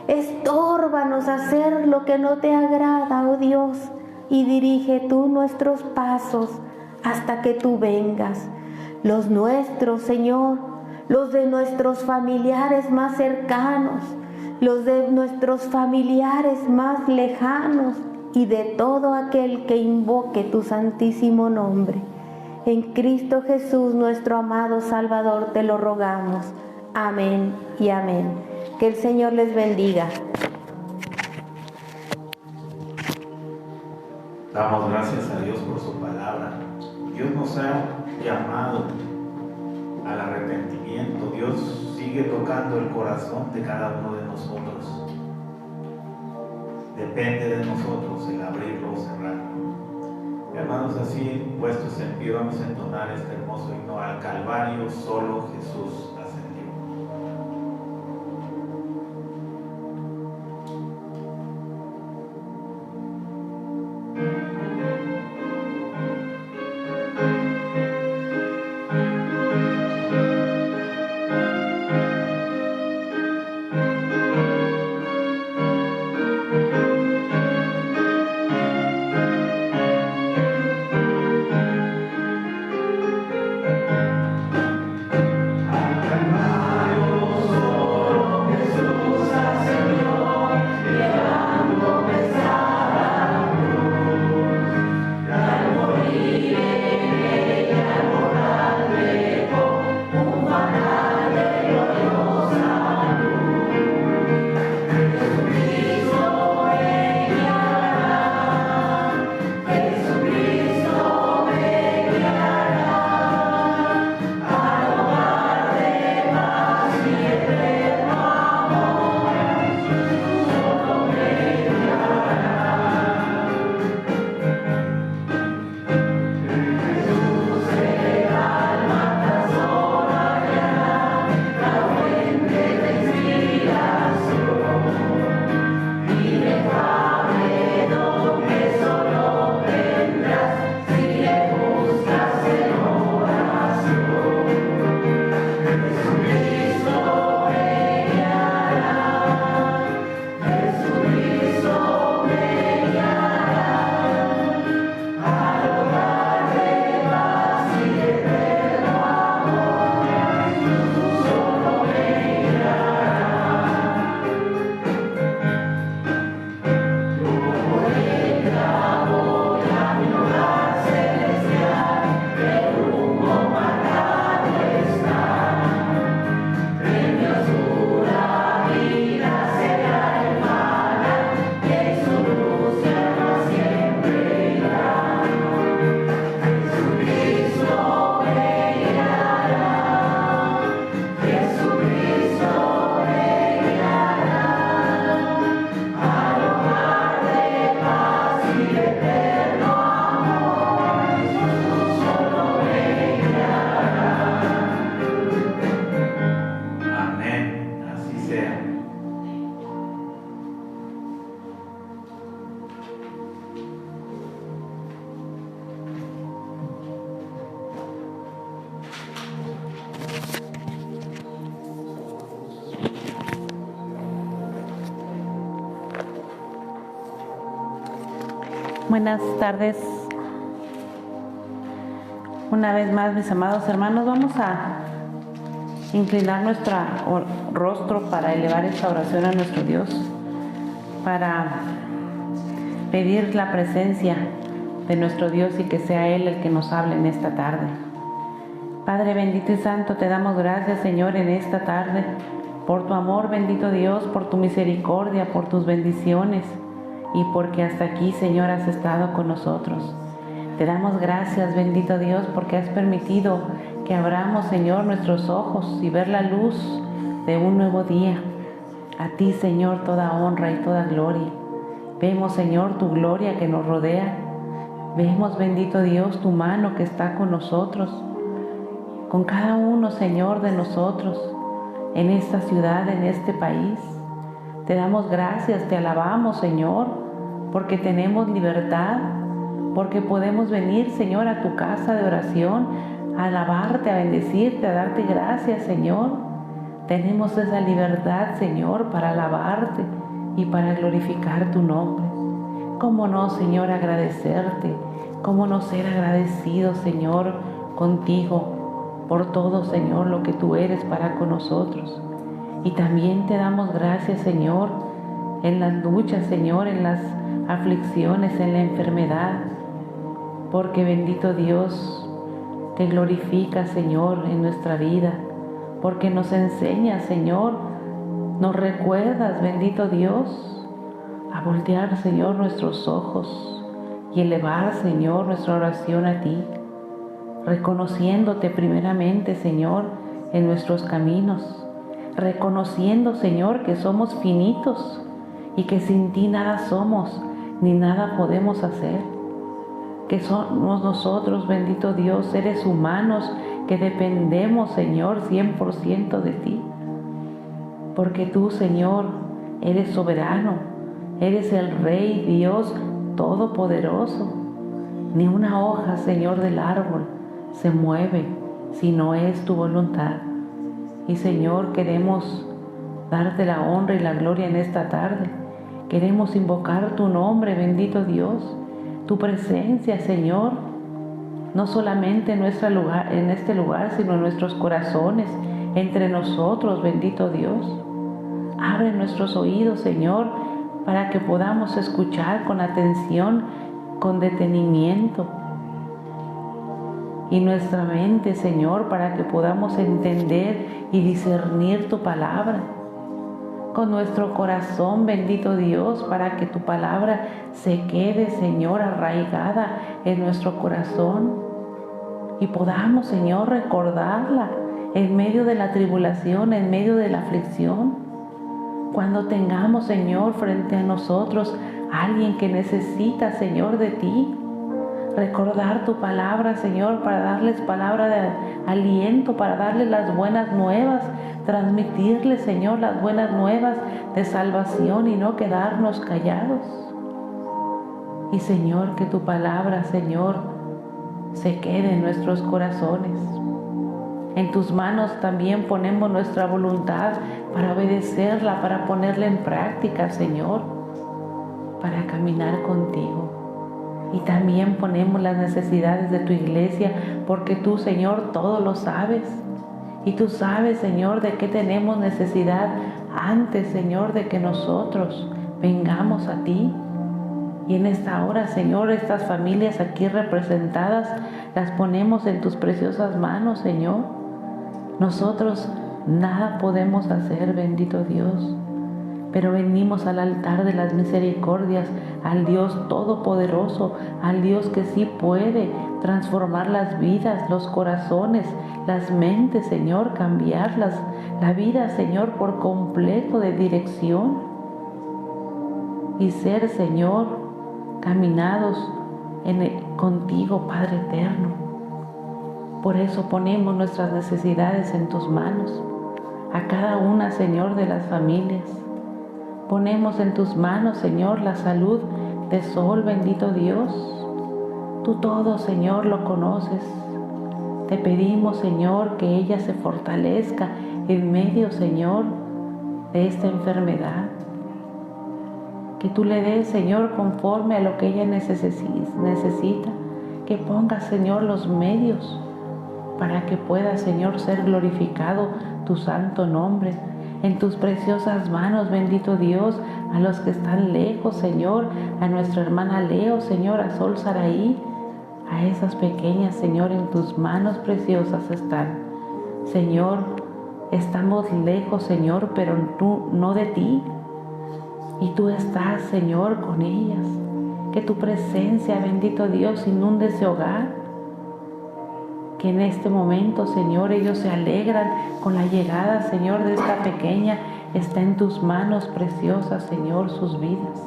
Estórbanos a hacer lo que no te agrada, oh Dios, y dirige tú nuestros pasos hasta que tú vengas. Los nuestros, Señor, los de nuestros familiares más cercanos, los de nuestros familiares más lejanos, y de todo aquel que invoque tu santísimo nombre. En Cristo Jesús, nuestro amado Salvador, te lo rogamos. Amén y amén. Que el Señor les bendiga. Damos gracias a Dios por su palabra. Dios nos ha llamado al arrepentimiento. Dios sigue tocando el corazón de cada uno de nosotros. Depende de nosotros el abrirlo o cerrarlo. Hermanos, así puestos en pie, vamos a entonar este hermoso himno: al Calvario solo Jesús ascendió. Buenas tardes. Una vez más, mis amados hermanos, vamos a inclinar nuestro rostro para elevar esta oración a nuestro Dios, para pedir la presencia de nuestro Dios y que sea Él el que nos hable en esta tarde. Padre bendito y santo, te damos gracias, Señor, en esta tarde, por tu amor, bendito Dios, por tu misericordia, por tus bendiciones y porque hasta aquí, Señor, has estado con nosotros. Te damos gracias, bendito Dios, porque has permitido que abramos, Señor, nuestros ojos y ver la luz de un nuevo día. A ti, Señor, toda honra y toda gloria. Vemos, Señor, tu gloria que nos rodea. Vemos, bendito Dios, tu mano que está con nosotros, con cada uno, Señor, de nosotros, en esta ciudad, en este país. Te damos gracias, te alabamos, Señor, porque tenemos libertad, porque podemos venir, Señor, a tu casa de oración, a alabarte, a bendecirte, a darte gracias, Señor. Tenemos esa libertad, Señor, para alabarte y para glorificar tu nombre. ¿Cómo no, Señor, agradecerte? ¿Cómo no ser agradecido, Señor, contigo por todo, Señor, lo que tú eres para con nosotros? Y también te damos gracias, Señor, en las luchas, Señor, en las aflicciones, en la enfermedad, porque bendito Dios, te glorifica, Señor, en nuestra vida, porque nos enseñas, Señor, nos recuerdas, bendito Dios, a voltear, Señor, nuestros ojos y elevar, Señor, nuestra oración a ti, reconociéndote primeramente, Señor, en nuestros caminos, reconociendo, Señor, que somos finitos y que sin ti nada somos ni nada podemos hacer, que somos nosotros, bendito Dios, seres humanos que dependemos, Señor, 100% de ti, porque tú, Señor, eres soberano, eres el Rey Dios Todopoderoso. Ni una hoja, Señor, del árbol se mueve si no es tu voluntad. Y, Señor, queremos darte la honra y la gloria en esta tarde. Queremos invocar tu nombre, bendito Dios, tu presencia, Señor, no solamente en este lugar, sino en nuestros corazones, entre nosotros, bendito Dios. Abre nuestros oídos, Señor, para que podamos escuchar con atención, con detenimiento. Y nuestra mente, Señor, para que podamos entender y discernir tu palabra. Con nuestro corazón, bendito Dios, para que tu palabra se quede, Señor, arraigada en nuestro corazón y podamos, Señor, recordarla en medio de la tribulación, en medio de la aflicción. Cuando tengamos, Señor, frente a nosotros a alguien que necesita, Señor, de ti, recordar tu palabra, Señor, para darles palabra de aliento, para darles las buenas nuevas, transmitirles, Señor, las buenas nuevas de salvación y no quedarnos callados. Y, Señor, que tu palabra, Señor, se quede en nuestros corazones. En tus manos también ponemos nuestra voluntad para obedecerla, para ponerla en práctica, Señor, para caminar contigo. Y también ponemos las necesidades de tu iglesia, porque tú, Señor, todo lo sabes. Y tú sabes, Señor, de qué tenemos necesidad antes, Señor, de que nosotros vengamos a ti. Y en esta hora, Señor, estas familias aquí representadas, las ponemos en tus preciosas manos, Señor. Nosotros nada podemos hacer, bendito Dios, pero venimos al altar de las misericordias, al Dios Todopoderoso, al Dios que sí puede transformar las vidas, los corazones, las mentes, Señor, cambiarlas, la vida, Señor, por completo de dirección y ser, Señor, caminados contigo, Padre eterno. Por eso ponemos nuestras necesidades en tus manos, a cada una, Señor, de las familias. Ponemos en tus manos, Señor, la salud de Sol, bendito Dios. Tú todo, Señor, lo conoces. Te pedimos, Señor, que ella se fortalezca en medio, Señor, de esta enfermedad. que tú le des, Señor, conforme a lo que ella necesita, que pongas, Señor, los medios para que pueda, Señor, ser glorificado tu santo nombre. En tus preciosas manos, bendito Dios, a los que están lejos, Señor, a nuestra hermana Leo, Señor, a Sol Saraí, a esas pequeñas, Señor, en tus manos preciosas están. Señor, estamos lejos, Señor, pero tú no de ti. Y tú estás, Señor, con ellas. Que tu presencia, bendito Dios, inunde ese hogar. Que en este momento, Señor, ellos se alegran con la llegada, Señor, de esta pequeña. Está en tus manos preciosas, Señor, sus vidas.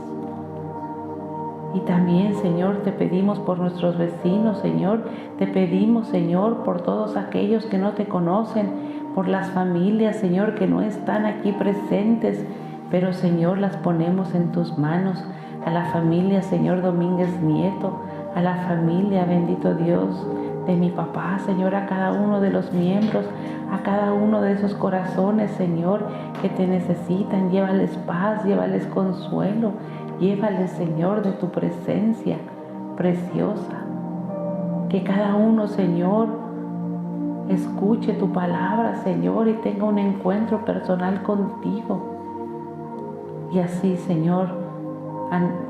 Y también, Señor, te pedimos por nuestros vecinos, Señor. Te pedimos, Señor, por todos aquellos que no te conocen, por las familias, Señor, que no están aquí presentes, pero, Señor, las ponemos en tus manos. A la familia, Señor Domínguez Nieto, a la familia, bendito Dios, de mi papá, Señor, a cada uno de los miembros, a cada uno de esos corazones, Señor, que te necesitan. Llévales paz, llévales consuelo, llévales, Señor, de tu presencia preciosa. Que cada uno, Señor, escuche tu palabra, Señor, y tenga un encuentro personal contigo. Y así, Señor,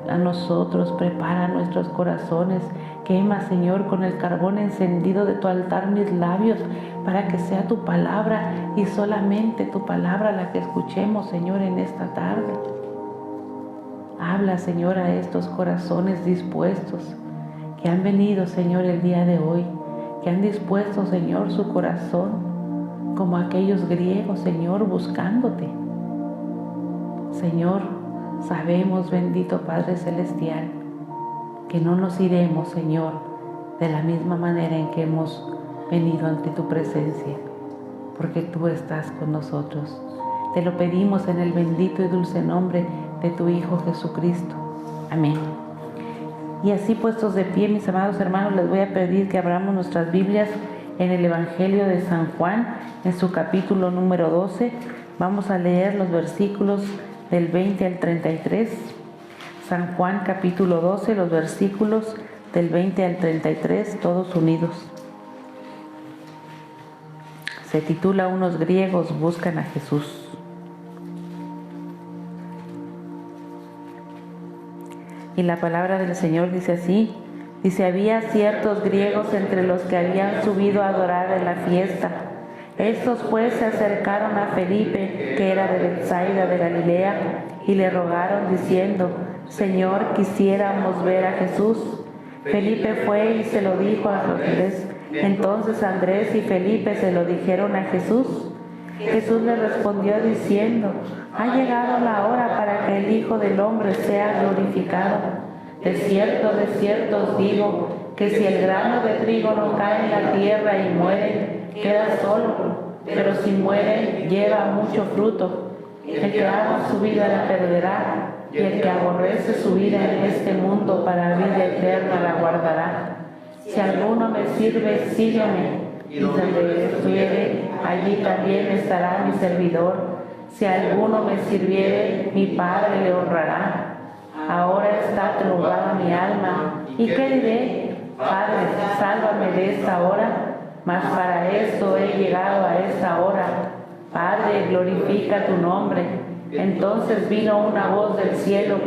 a nosotros prepara nuestros corazones. Quema, Señor, con el carbón encendido de tu altar mis labios, para que sea tu palabra y solamente tu palabra la que escuchemos, Señor, en esta tarde. Habla, Señor, a estos corazones dispuestos que han venido, Señor, el día de hoy, que han dispuesto, Señor, su corazón como aquellos griegos, Señor, buscándote. Señor, sabemos, bendito Padre Celestial, que no nos iremos, Señor, de la misma manera en que hemos venido ante tu presencia, porque tú estás con nosotros. Te lo pedimos en el bendito y dulce nombre de tu Hijo Jesucristo. Amén. Y así, puestos de pie, mis amados hermanos, les voy a pedir que abramos nuestras Biblias en el Evangelio de San Juan, en su capítulo número 12. Vamos a leer los versículos del 20 al 33. San Juan capítulo 12, los versículos del 20 al 33, todos unidos. Se titula Unos griegos buscan a Jesús. Y la palabra del Señor dice así. Dice: había ciertos griegos entre los que habían subido a adorar en la fiesta. Estos pues se acercaron a Felipe, que era de Betsaida de Galilea, y le rogaron diciendo: Señor, quisiéramos ver a Jesús. Felipe fue y se lo dijo a Andrés. Entonces Andrés y Felipe se lo dijeron a Jesús. Jesús le respondió diciendo: ha llegado la hora para que el Hijo del Hombre sea glorificado. De cierto os digo, que si el grano de trigo no cae en la tierra y muere, queda solo, pero si muere, lleva mucho fruto. El que ama su vida la perderá, y el que aborrece su vida en este mundo para vida eterna la guardará. Si alguno me sirve, sígueme, y donde estuviere, allí también estará mi servidor. Si alguno me sirviere, mi Padre le honrará. Ahora está turbada mi alma, ¿y qué diré? Padre, sálvame de esta hora. Mas para esto he llegado a esta hora. Padre, glorifica tu nombre. Entonces vino una voz del cielo: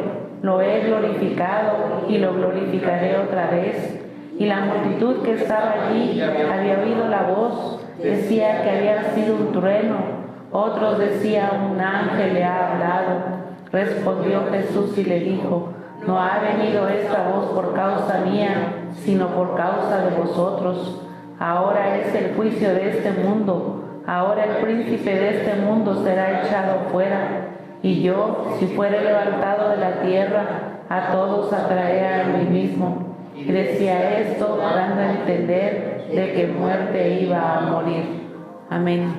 lo he glorificado y lo glorificaré otra vez. Y la multitud que estaba allí había oído la voz, decía que había sido un trueno, otros decían un ángel le ha hablado. Respondió Jesús y le dijo: no ha venido esta voz por causa mía, sino por causa de vosotros. Ahora es el juicio de este mundo. Ahora el príncipe de este mundo será echado fuera. Y yo, si fuere levantado de la tierra, a todos atraeré a mí mismo. Y decía esto dando a entender de que muerte iba a morir. Amén.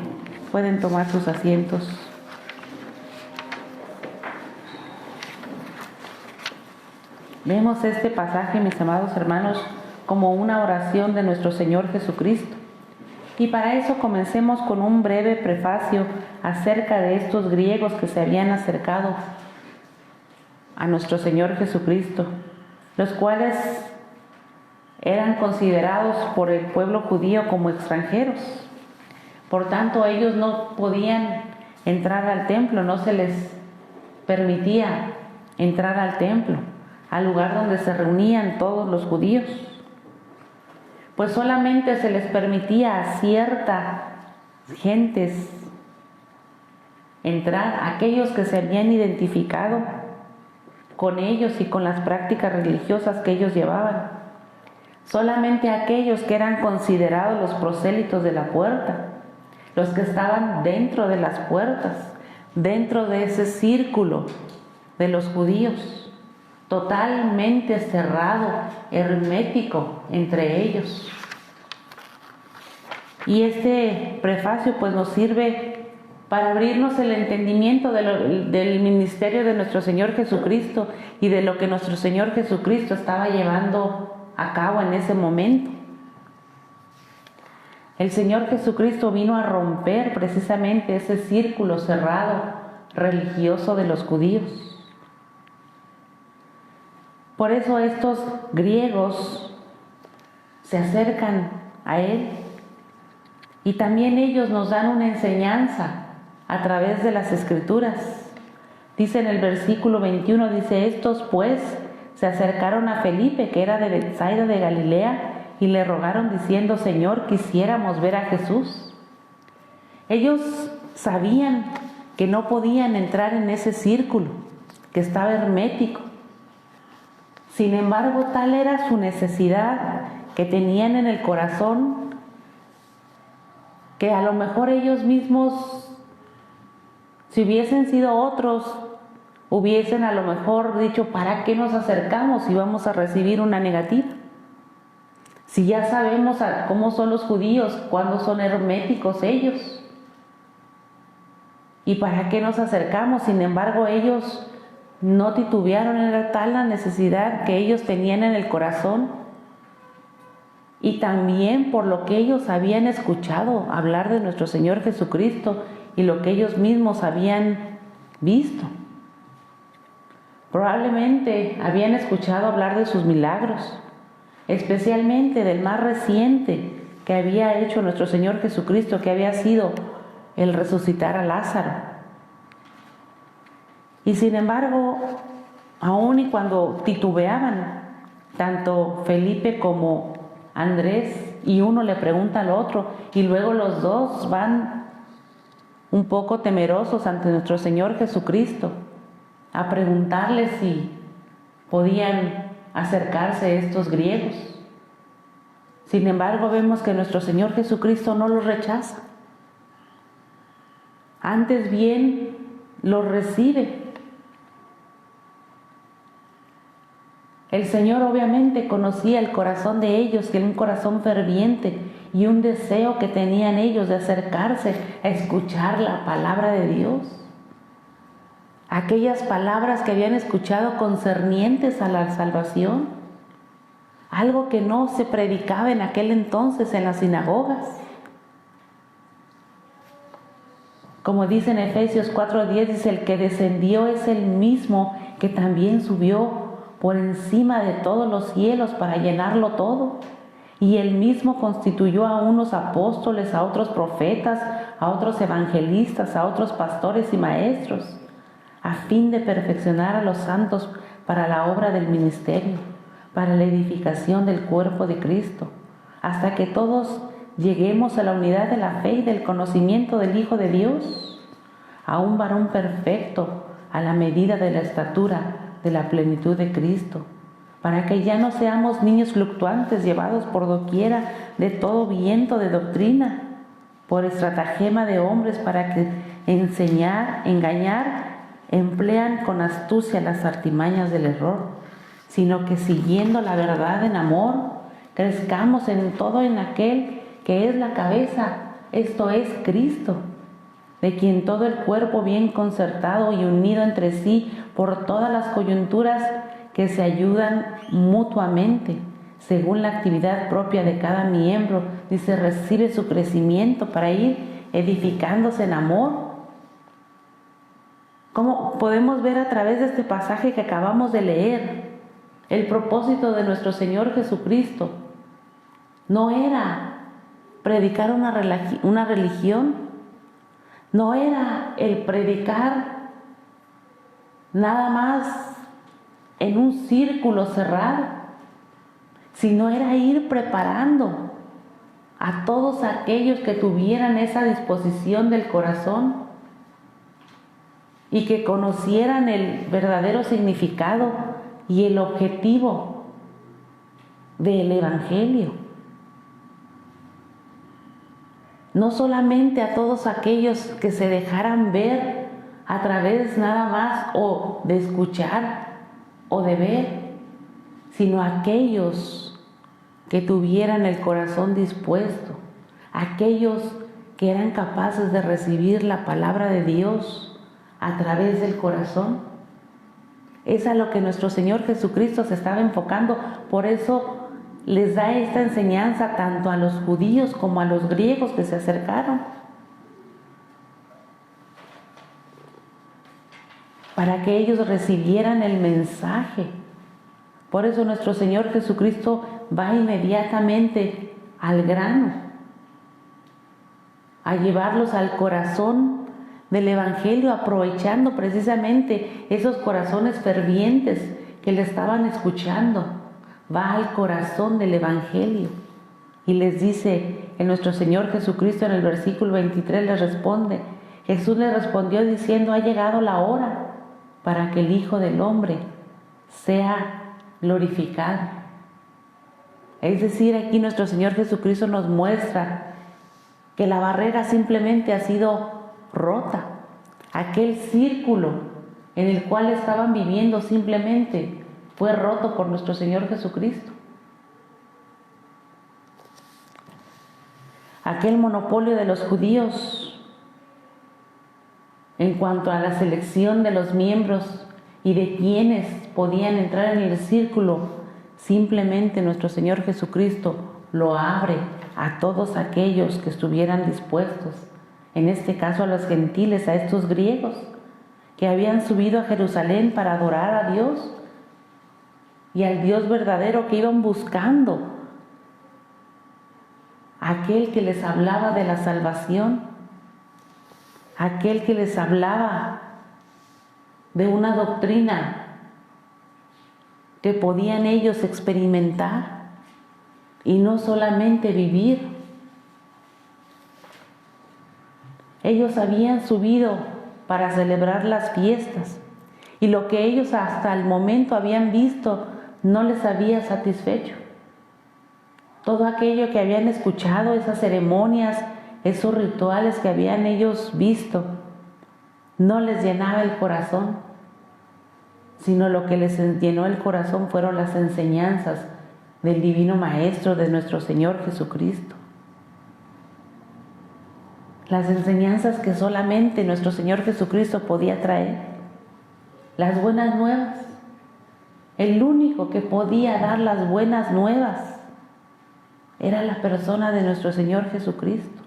Pueden tomar sus asientos. Vemos este pasaje, mis amados hermanos, como una oración de nuestro Señor Jesucristo. Y para eso comencemos con un breve prefacio acerca de estos griegos que se habían acercado a nuestro Señor Jesucristo, los cuales eran considerados por el pueblo judío como extranjeros. Por tanto, ellos no podían entrar al templo, no se les permitía entrar al templo, al lugar donde se reunían todos los judíos, pues solamente se les permitía a ciertas gentes entrar, aquellos que se habían identificado con ellos y con las prácticas religiosas que ellos llevaban. Solamente aquellos que eran considerados los prosélitos de la puerta, los que estaban dentro de las puertas, dentro de ese círculo de los judíos, totalmente cerrado, hermético entre ellos. Y este prefacio pues nos sirve para abrirnos el entendimiento del ministerio de nuestro Señor Jesucristo y de lo que nuestro Señor Jesucristo estaba llevando a cabo en ese momento. El Señor Jesucristo vino a romper precisamente ese círculo cerrado religioso de los judíos. Por eso estos griegos se acercan a Él y también ellos nos dan una enseñanza a través de las Escrituras. Dice en el versículo 21, dice: estos pues se acercaron a Felipe, que era de Betsaida de Galilea, y le rogaron diciendo: Señor, quisiéramos ver a Jesús. Ellos sabían que no podían entrar en ese círculo, que estaba hermético. Sin embargo, tal era su necesidad que tenían en el corazón, que a lo mejor ellos mismos, si hubiesen sido otros, hubiesen a lo mejor dicho: ¿para qué nos acercamos si vamos a recibir una negativa? Si ya sabemos cómo son los judíos, cuándo son herméticos ellos. ¿Y para qué nos acercamos? Sin embargo, ellos no titubearon, era tal la necesidad que ellos tenían en el corazón. Y también por lo que ellos habían escuchado hablar de nuestro Señor Jesucristo y lo que ellos mismos habían visto. Probablemente habían escuchado hablar de sus milagros, especialmente del más reciente que había hecho nuestro Señor Jesucristo, que había sido el resucitar a Lázaro. Y sin embargo, aun y cuando titubeaban, tanto Felipe como Andrés, y uno le pregunta al otro, y luego los dos van un poco temerosos ante nuestro Señor Jesucristo a preguntarle si podían acercarse estos griegos. Sin embargo, vemos que nuestro Señor Jesucristo no los rechaza. Antes bien, los recibe. El Señor obviamente conocía el corazón de ellos, que era un corazón ferviente y un deseo que tenían ellos de acercarse a escuchar la palabra de Dios. Aquellas palabras que habían escuchado concernientes a la salvación, algo que no se predicaba en aquel entonces en las sinagogas. Como dice en Efesios 4:10, dice: el que descendió es el mismo que también subió por encima de todos los cielos para llenarlo todo. Y él mismo constituyó a unos apóstoles, a otros profetas, a otros evangelistas, a otros pastores y maestros, a fin de perfeccionar a los santos para la obra del ministerio, para la edificación del cuerpo de Cristo, hasta que todos lleguemos a la unidad de la fe y del conocimiento del Hijo de Dios, a un varón perfecto, a la medida de la estatura de la plenitud de Cristo, para que ya no seamos niños fluctuantes, llevados por doquiera de todo viento de doctrina, por estratagema de hombres, para que engañar, emplean con astucia las artimañas del error, sino que siguiendo la verdad en amor, crezcamos en todo en aquel que es la cabeza, esto es Cristo, de quien todo el cuerpo bien concertado y unido entre sí por todas las coyunturas que se ayudan mutuamente, según la actividad propia de cada miembro, dice, recibe su crecimiento para ir edificándose en amor, Como podemos ver a través de este pasaje que acabamos de leer, el propósito de nuestro Señor Jesucristo no era predicar una religión, no era el predicar nada más en un círculo cerrado, sino era ir preparando a todos aquellos que tuvieran esa disposición del corazón y que conocieran el verdadero significado y el objetivo del Evangelio. No solamente a todos aquellos que se dejaran ver a través nada más o de escuchar o de ver, sino a aquellos que tuvieran el corazón dispuesto, aquellos que eran capaces de recibir la palabra de Dios a través del corazón. Es a lo que nuestro Señor Jesucristo se estaba enfocando. Por eso les da esta enseñanza tanto a los judíos como a los griegos que se acercaron, para que ellos recibieran el mensaje. Por eso nuestro Señor Jesucristo va inmediatamente al grano, a llevarlos al corazón del Evangelio, aprovechando precisamente esos corazones fervientes que le estaban escuchando. Va al corazón del Evangelio y les dice, nuestro Señor Jesucristo en el versículo 23 les responde, Jesús les respondió diciendo, ha llegado la hora para que el Hijo del Hombre sea glorificado. Es decir, aquí nuestro Señor Jesucristo nos muestra que la barrera simplemente ha sido rota. Aquel círculo en el cual estaban viviendo simplemente fue roto por nuestro Señor Jesucristo. Aquel monopolio de los judíos en cuanto a la selección de los miembros y de quienes podían entrar en el círculo, simplemente nuestro Señor Jesucristo lo abre a todos aquellos que estuvieran dispuestos, en este caso a los gentiles, a estos griegos que habían subido a Jerusalén para adorar a Dios y al Dios verdadero, que iban buscando aquel que les hablaba de la salvación, aquel que les hablaba de una doctrina que podían ellos experimentar y no solamente vivir. Ellos habían subido para celebrar las fiestas y lo que ellos hasta el momento habían visto no les había satisfecho. Todo aquello que habían escuchado, esas ceremonias, esos rituales que habían ellos visto, no les llenaba el corazón, sino lo que les llenó el corazón fueron las enseñanzas del Divino Maestro, de nuestro Señor Jesucristo. Las enseñanzas que solamente nuestro Señor Jesucristo podía traer, las buenas nuevas. El único que podía dar las buenas nuevas era la persona de nuestro Señor Jesucristo.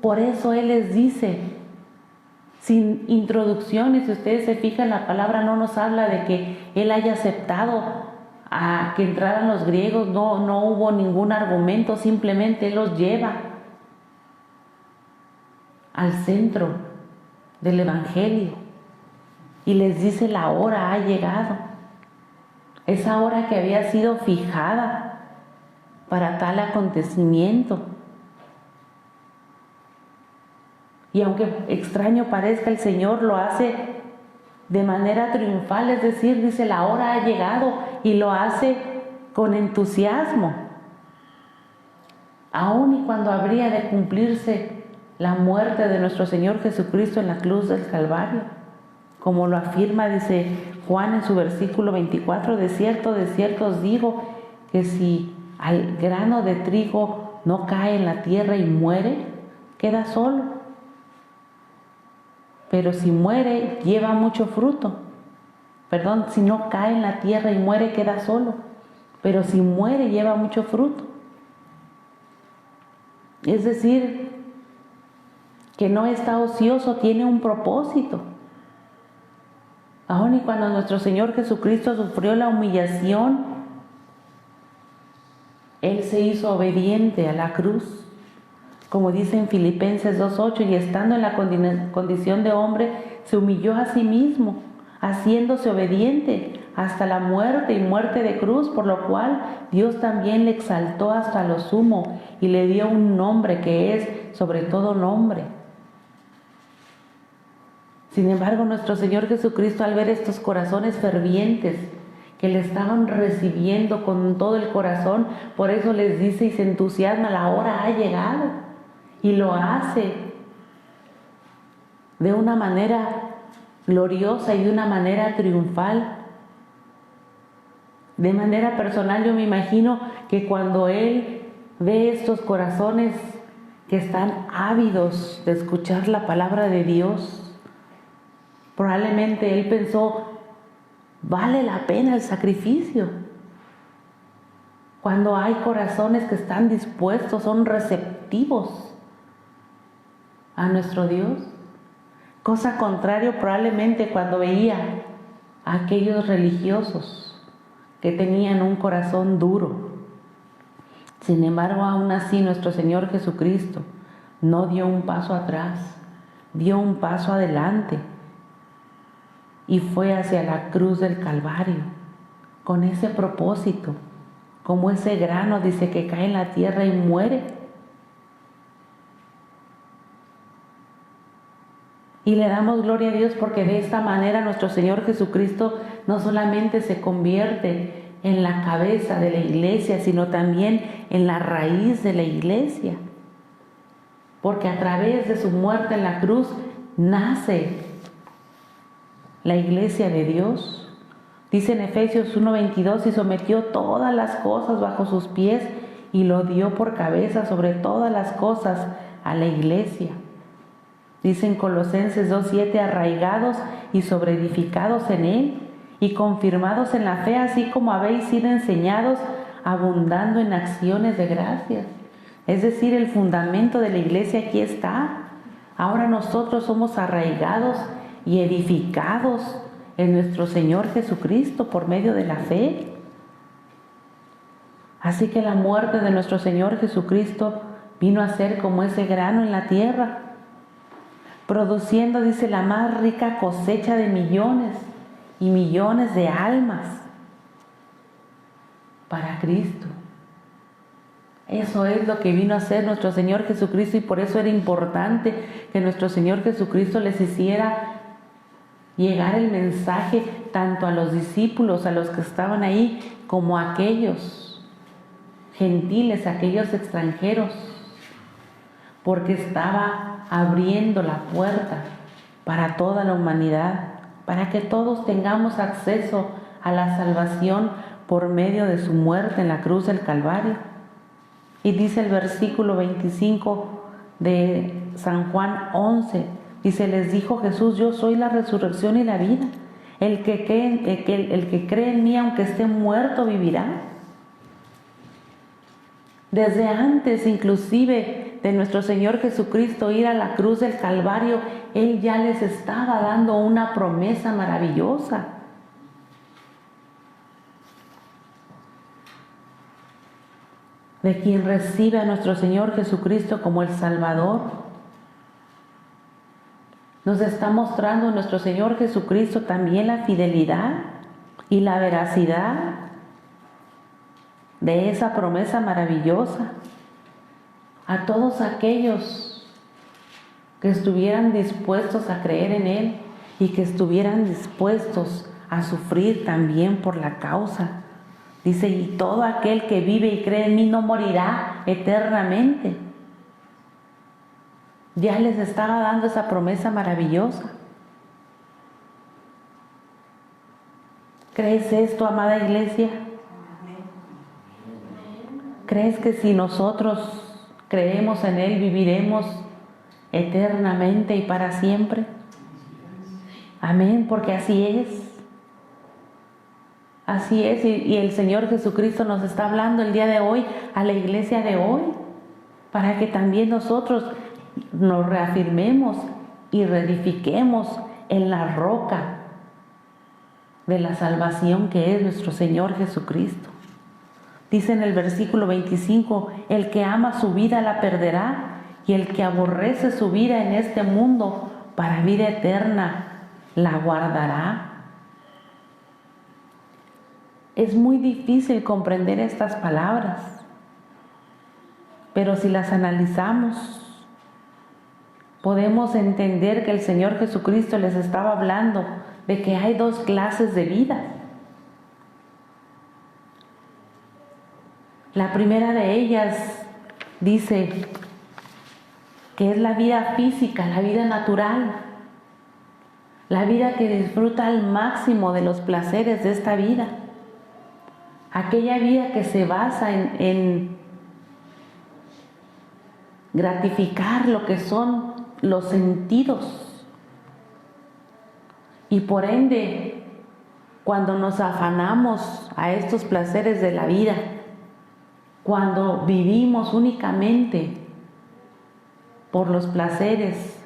Por eso Él les dice, sin introducción, y si ustedes se fijan, la palabra no nos habla de que Él haya aceptado a que entraran los griegos, no hubo ningún argumento, simplemente Él los lleva al centro del Evangelio y les dice, la hora ha llegado. Esa hora que había sido fijada para tal acontecimiento. Y aunque extraño parezca, el Señor lo hace de manera triunfal, es decir, dice, la hora ha llegado, y lo hace con entusiasmo. Aun y cuando habría de cumplirse la muerte de nuestro Señor Jesucristo en la cruz del Calvario, como lo afirma, dice Juan en su versículo 24, de cierto os digo, que si al grano de trigo no cae en la tierra y muere, queda solo. Pero si muere, lleva mucho fruto. Perdón, si no cae en la tierra y muere, queda solo. Pero si muere, lleva mucho fruto. Es decir, que no está ocioso, tiene un propósito. Aún y cuando nuestro Señor Jesucristo sufrió la humillación, Él se hizo obediente a la cruz. Como dice en Filipenses 2:8, y estando en la condición de hombre, se humilló a sí mismo, haciéndose obediente hasta la muerte y muerte de cruz, por lo cual Dios también le exaltó hasta lo sumo y le dio un nombre que es sobre todo nombre. Sin embargo, nuestro Señor Jesucristo, al ver estos corazones fervientes que le estaban recibiendo con todo el corazón, por eso les dice y se entusiasma, la hora ha llegado. Y lo hace de una manera gloriosa y de una manera triunfal. De manera personal, yo me imagino que cuando Él ve estos corazones que están ávidos de escuchar la palabra de Dios, probablemente Él pensó, vale la pena el sacrificio. Cuando hay corazones que están dispuestos, son receptivos a nuestro Dios. Cosa contraria probablemente cuando veía a aquellos religiosos que tenían un corazón duro. Sin embargo, aún así nuestro Señor Jesucristo no dio un paso atrás, dio un paso adelante y fue hacia la cruz del Calvario con ese propósito, como ese grano, dice, que cae en la tierra y muere. Y le damos gloria a Dios porque de esta manera nuestro Señor Jesucristo no solamente se convierte en la cabeza de la iglesia, sino también en la raíz de la iglesia. Porque a través de su muerte en la cruz nace la iglesia de Dios. Dice en Efesios 1:22, y sometió todas las cosas bajo sus pies y lo dio por cabeza sobre todas las cosas a la iglesia. Dice en Colosenses 2:7, arraigados y sobreedificados en Él y confirmados en la fe, así como habéis sido enseñados, abundando en acciones de gracias. Es decir, el fundamento de la iglesia aquí está. Ahora nosotros somos arraigados y edificados en nuestro Señor Jesucristo por medio de la fe. Así que la muerte de nuestro Señor Jesucristo vino a ser como ese grano en la tierra, produciendo, dice, la más rica cosecha de millones y millones de almas para Cristo. Eso es lo que vino a hacer nuestro Señor Jesucristo, y por eso era importante que nuestro Señor Jesucristo les hiciera llegar el mensaje tanto a los discípulos, a los que estaban ahí, como a aquellos gentiles, a aquellos extranjeros, porque estaba abriendo la puerta para toda la humanidad, para que todos tengamos acceso a la salvación por medio de su muerte en la cruz del Calvario. Y dice el versículo 25 de San Juan 11, dice, les dijo Jesús, yo soy la resurrección y la vida. El que cree en mí, aunque esté muerto, vivirá. Desde antes, inclusive, de nuestro Señor Jesucristo ir a la cruz del Calvario, Él ya les estaba dando una promesa maravillosa. De quien recibe a nuestro Señor Jesucristo como el Salvador. Nos está mostrando nuestro Señor Jesucristo también la fidelidad y la veracidad de esa promesa maravillosa a todos aquellos que estuvieran dispuestos a creer en Él y que estuvieran dispuestos a sufrir también por la causa. Dice, y todo aquel que vive y cree en mí no morirá eternamente. Ya les estaba dando esa promesa maravillosa. ¿Crees esto, amada iglesia? ¿Crees que si nosotros creemos en Él, viviremos eternamente y para siempre? Amén, porque así es. Así es, y el Señor Jesucristo nos está hablando el día de hoy a la iglesia de hoy, para que también nosotros nos reafirmemos y reedifiquemos en la roca de la salvación que es nuestro Señor Jesucristo. Dice en el versículo 25, el que ama su vida la perderá, y el que aborrece su vida en este mundo para vida eterna la guardará. Es muy difícil comprender estas palabras, pero si las analizamos, podemos entender que el Señor Jesucristo les estaba hablando de que hay dos clases de vida. La primera de ellas dice que es la vida física, la vida natural, la vida que disfruta al máximo de los placeres de esta vida, aquella vida que se basa en gratificar lo que son los sentidos. Y por ende, cuando nos afanamos a estos placeres de la vida, cuando vivimos únicamente por los placeres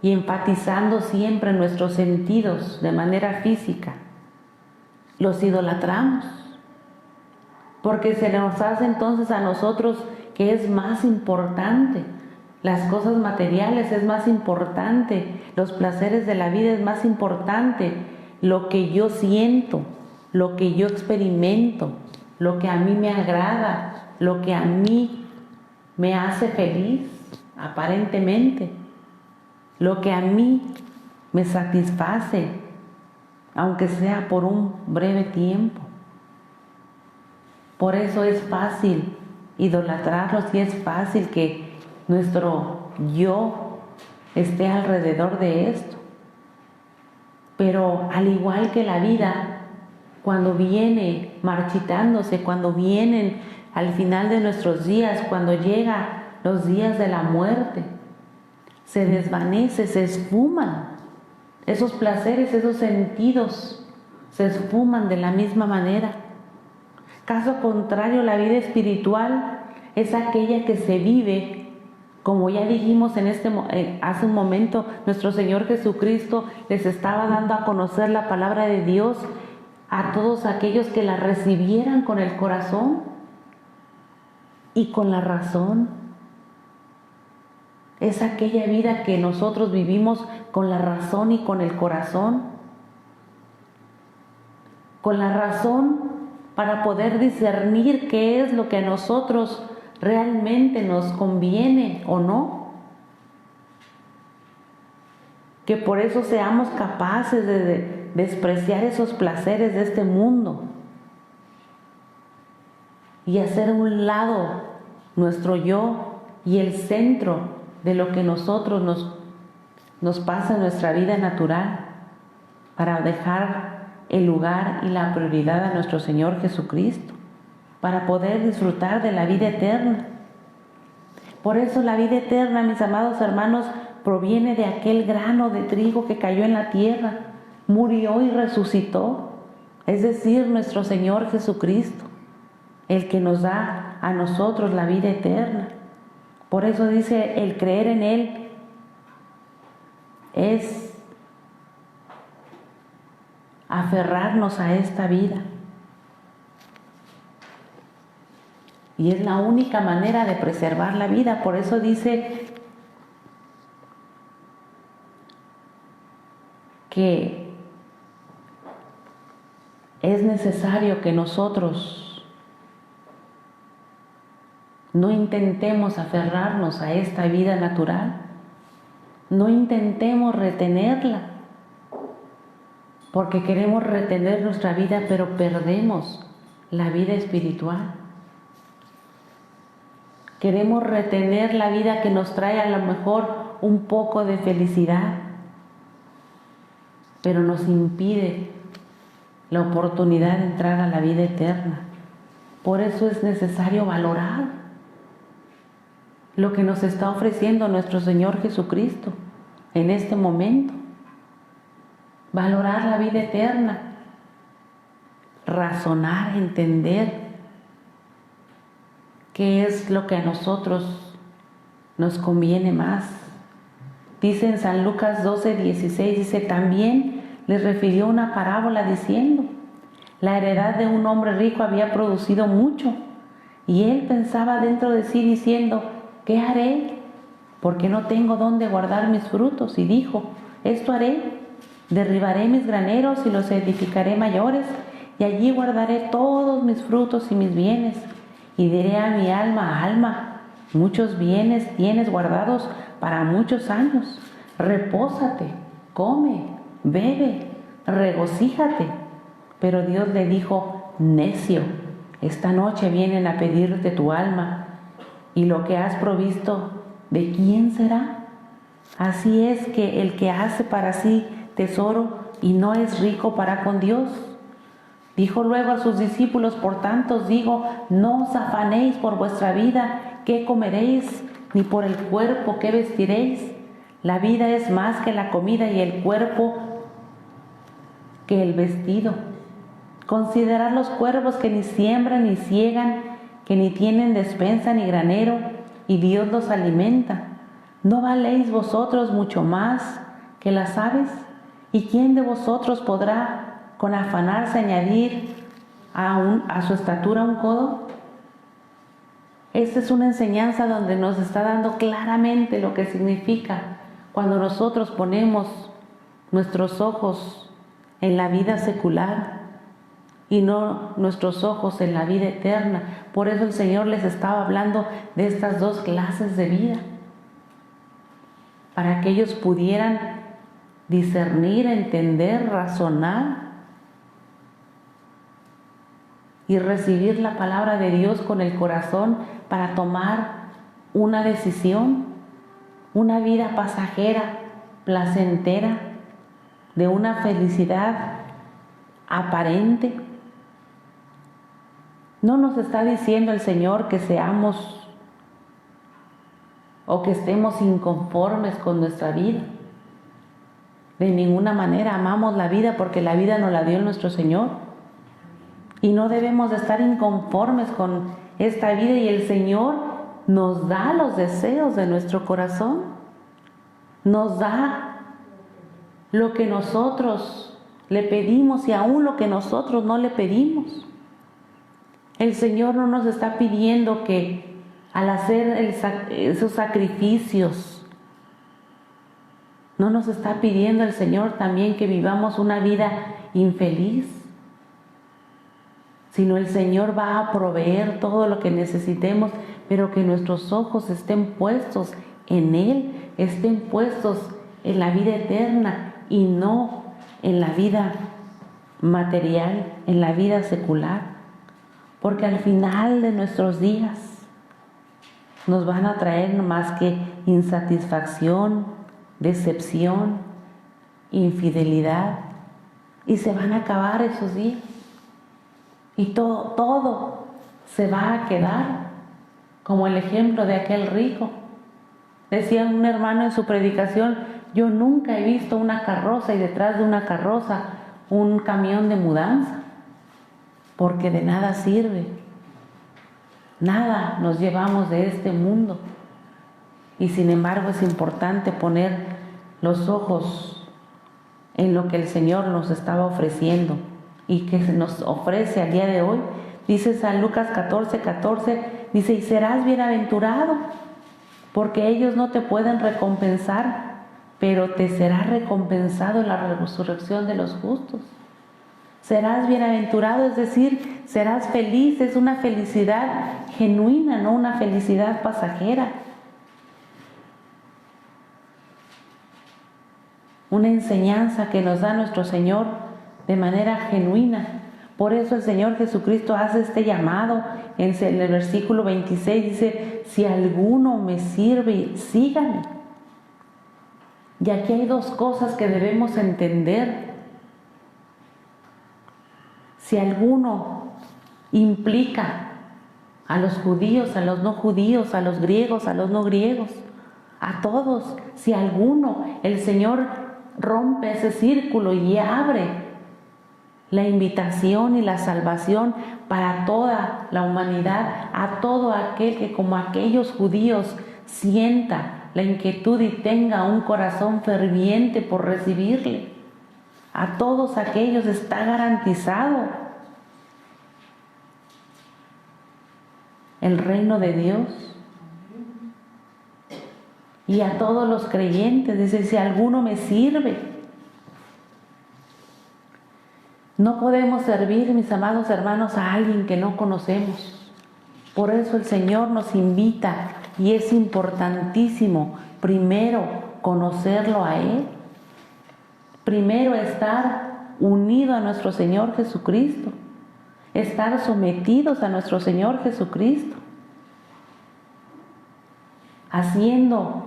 y enfatizando siempre nuestros sentidos de manera física, los idolatramos, porque se nos hace entonces a nosotros que es más importante las cosas materiales, es más importante los placeres de la vida, es más importante lo que yo siento, lo que yo experimento, lo que a mí me agrada, lo que a mí me hace feliz, aparentemente, lo que a mí me satisface, aunque sea por un breve tiempo. Por eso es fácil idolatrarlos y es fácil que nuestro yo esté alrededor de esto. Pero al igual que la vida, cuando viene marchitándose, cuando vienen al final de nuestros días, cuando llegan los días de la muerte, se desvanece, se esfuman. Esos placeres, esos sentidos se esfuman de la misma manera. Caso contrario, la vida espiritual es aquella que se vive, como ya dijimos hace un momento, nuestro Señor Jesucristo les estaba dando a conocer la palabra de Dios a todos aquellos que la recibieran con el corazón y con la razón. Es aquella vida que nosotros vivimos con la razón y con el corazón. Con la razón para poder discernir qué es lo que a nosotros realmente nos conviene o no. Que por eso seamos capaces de despreciar esos placeres de este mundo y hacer a un lado nuestro yo y el centro de lo que nosotros nos pasa en nuestra vida natural, para dejar el lugar y la prioridad a nuestro Señor Jesucristo, para poder disfrutar de la vida eterna. Por eso la vida eterna, mis amados hermanos, proviene de aquel grano de trigo que cayó en la tierra, murió y resucitó, es decir, nuestro Señor Jesucristo, el que nos da a nosotros la vida eterna. Por eso dice, el creer en Él es aferrarnos a esta vida. Y es la única manera de preservar la vida. Por eso dice que es necesario que nosotros no intentemos aferrarnos a esta vida natural, no intentemos retenerla, porque queremos retener nuestra vida, pero perdemos la vida espiritual. Queremos retener la vida que nos trae a lo mejor un poco de felicidad, pero nos impide la oportunidad de entrar a la vida eterna. Por eso es necesario valorar lo que nos está ofreciendo nuestro Señor Jesucristo en este momento. Valorar la vida eterna, razonar, entender qué es lo que a nosotros nos conviene más. Dice en San Lucas 12:16, dice, también les refirió una parábola diciendo: la heredad de un hombre rico había producido mucho, y él pensaba dentro de sí diciendo: ¿qué haré? Porque no tengo dónde guardar mis frutos. Y dijo: esto haré: derribaré mis graneros y los edificaré mayores, y allí guardaré todos mis frutos y mis bienes. Y diré a mi alma: alma, muchos bienes tienes guardados para muchos años. Repósate, come, bebe, regocíjate. Pero Dios le dijo: necio, esta noche vienen a pedirte tu alma, y lo que has provisto, ¿de quién será? Así es que el que hace para sí tesoro y no es rico para con Dios. Dijo luego a sus discípulos: por tanto os digo, no os afanéis por vuestra vida, qué comeréis, ni por el cuerpo, qué vestiréis. La vida es más que la comida, y el cuerpo que el vestido. Considerad los cuervos, que ni siembran ni siegan, que ni tienen despensa ni granero, y Dios los alimenta. ¿No valéis vosotros mucho más que las aves? ¿Y quién de vosotros podrá con afanarse añadir a su estatura un codo? Esta es una enseñanza donde nos está dando claramente lo que significa cuando nosotros ponemos nuestros ojos en la vida secular y no nuestros ojos en la vida eterna. Por eso el Señor les estaba hablando de estas dos clases de vida, para que ellos pudieran discernir, entender, razonar y recibir la palabra de Dios con el corazón para tomar una decisión, una vida pasajera, placentera, de una felicidad aparente. No nos está diciendo el Señor que seamos o que estemos inconformes con nuestra vida. De ninguna manera. Amamos la vida porque la vida nos la dio nuestro Señor. Y no debemos de estar inconformes con esta vida, y el Señor nos da los deseos de nuestro corazón. Nos da lo que nosotros le pedimos y aún lo que nosotros no le pedimos. El Señor no nos está pidiendo que al hacer esos sacrificios, no nos está pidiendo el Señor también que vivamos una vida infeliz, sino el Señor va a proveer todo lo que necesitemos, pero que nuestros ojos estén puestos en Él, estén puestos en la vida eterna y no en la vida material, en la vida secular. Porque al final de nuestros días nos van a traer no más que insatisfacción, decepción, infidelidad, y se van a acabar esos días. Y todo se va a quedar, como el ejemplo de aquel rico. Decía un hermano en su predicación: yo nunca he visto una carroza y detrás de una carroza un camión de mudanza, porque de nada sirve. Nada nos llevamos de este mundo. Y sin embargo es importante poner los ojos en lo que el Señor nos estaba ofreciendo y que se nos ofrece al día de hoy. Dice San Lucas 14:14, dice: y serás bienaventurado, porque ellos no te pueden recompensar, pero te será recompensado en la resurrección de los justos. Serás bienaventurado, es decir, serás feliz. Es una felicidad genuina, no una felicidad pasajera. Una enseñanza que nos da nuestro Señor de manera genuina. Por eso el Señor Jesucristo hace este llamado en el versículo 26, dice: si alguno me sirve, sígame. Y aquí hay dos cosas que debemos entender. Si alguno implica a los judíos, a los no judíos, a los griegos, a los no griegos, a todos. Si alguno, el Señor rompe ese círculo y abre la invitación y la salvación para toda la humanidad, a todo aquel que, como aquellos judíos, sienta la inquietud y tenga un corazón ferviente por recibirle. a todos aquellos está garantizado el reino de Dios. Y a todos los creyentes, dice, si alguno me sirve. No podemos servir, mis amados hermanos, a alguien que no conocemos. Por eso el Señor nos invita, y es importantísimo primero conocerlo a Él. Primero estar unido a nuestro Señor Jesucristo. Estar sometidos a nuestro Señor Jesucristo. Haciendo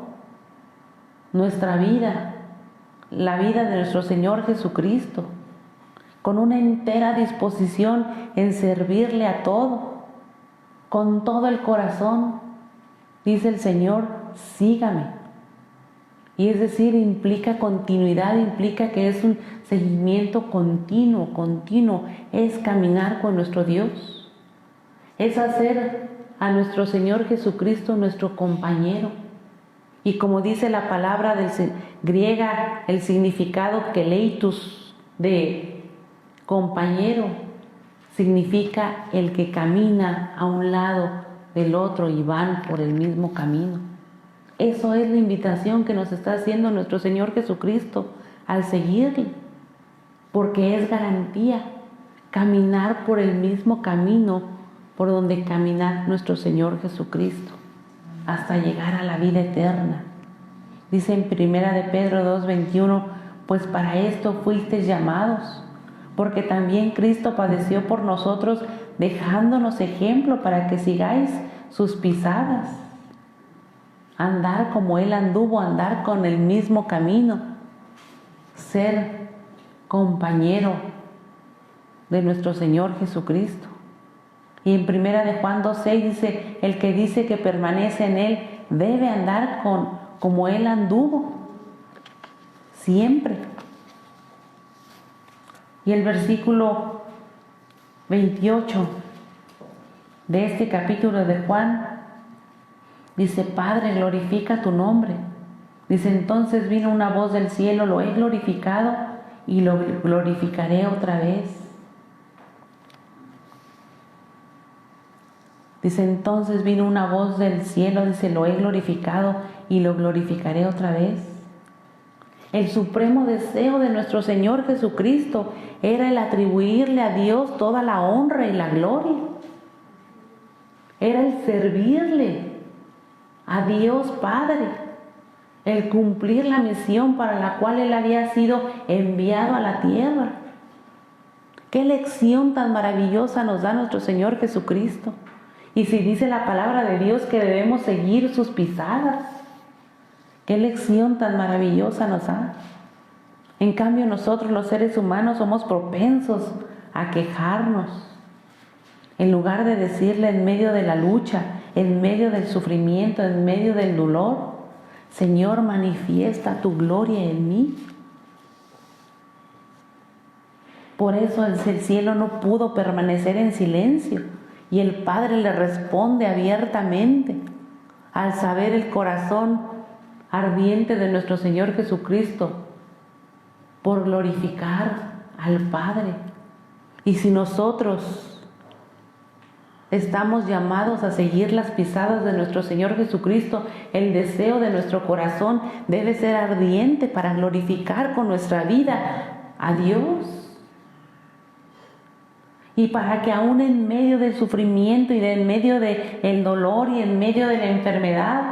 nuestra vida, la vida de nuestro Señor Jesucristo, con una entera disposición en servirle a todo, con todo el corazón. Dice el Señor, sígame. Y es decir, implica continuidad, implica que es un seguimiento continuo, es caminar con nuestro Dios, es hacer a nuestro Señor Jesucristo nuestro compañero. Y como dice la palabra griega, el significado keleitos de compañero significa el que camina a un lado del otro y van por el mismo camino. Eso es la invitación que nos está haciendo nuestro Señor Jesucristo al seguirle, porque es garantía caminar por el mismo camino por donde camina nuestro Señor Jesucristo hasta llegar a la vida eterna. Dice en 1 de Pedro 2:21, pues para esto fuisteis llamados, porque también Cristo padeció por nosotros, dejándonos ejemplo para que sigáis sus pisadas. Andar como Él anduvo, andar con el mismo camino, ser compañero de nuestro Señor Jesucristo. Y en 1 de Juan 2:6 dice, el que dice que permanece en Él debe andar como Él anduvo, siempre. Y el versículo 28 de este capítulo de Juan dice, Padre, glorifica tu nombre. Dice, entonces vino una voz del cielo, lo he glorificado y lo glorificaré otra vez. Dice, entonces vino una voz del cielo, dice, lo he glorificado y lo glorificaré otra vez. El supremo deseo de nuestro Señor Jesucristo era el atribuirle a Dios toda la honra y la gloria. Era el servirle a Dios Padre, el cumplir la misión para la cual Él había sido enviado a la tierra. Qué lección tan maravillosa nos da nuestro Señor Jesucristo. Y si dice la palabra de Dios que debemos seguir sus pisadas, qué lección tan maravillosa nos da. En cambio, nosotros los seres humanos somos propensos a quejarnos. En lugar de decirle en medio de la lucha, en medio del sufrimiento, en medio del dolor, Señor, manifiesta tu gloria en mí. Por eso el cielo no pudo permanecer en silencio. Y el Padre le responde abiertamente al saber el corazón ardiente de nuestro Señor Jesucristo por glorificar al Padre. Y si nosotros estamos llamados a seguir las pisadas de nuestro Señor Jesucristo, el deseo de nuestro corazón debe ser ardiente para glorificar con nuestra vida a Dios. Y para que aún en medio del sufrimiento y en medio del dolor y en medio de la enfermedad,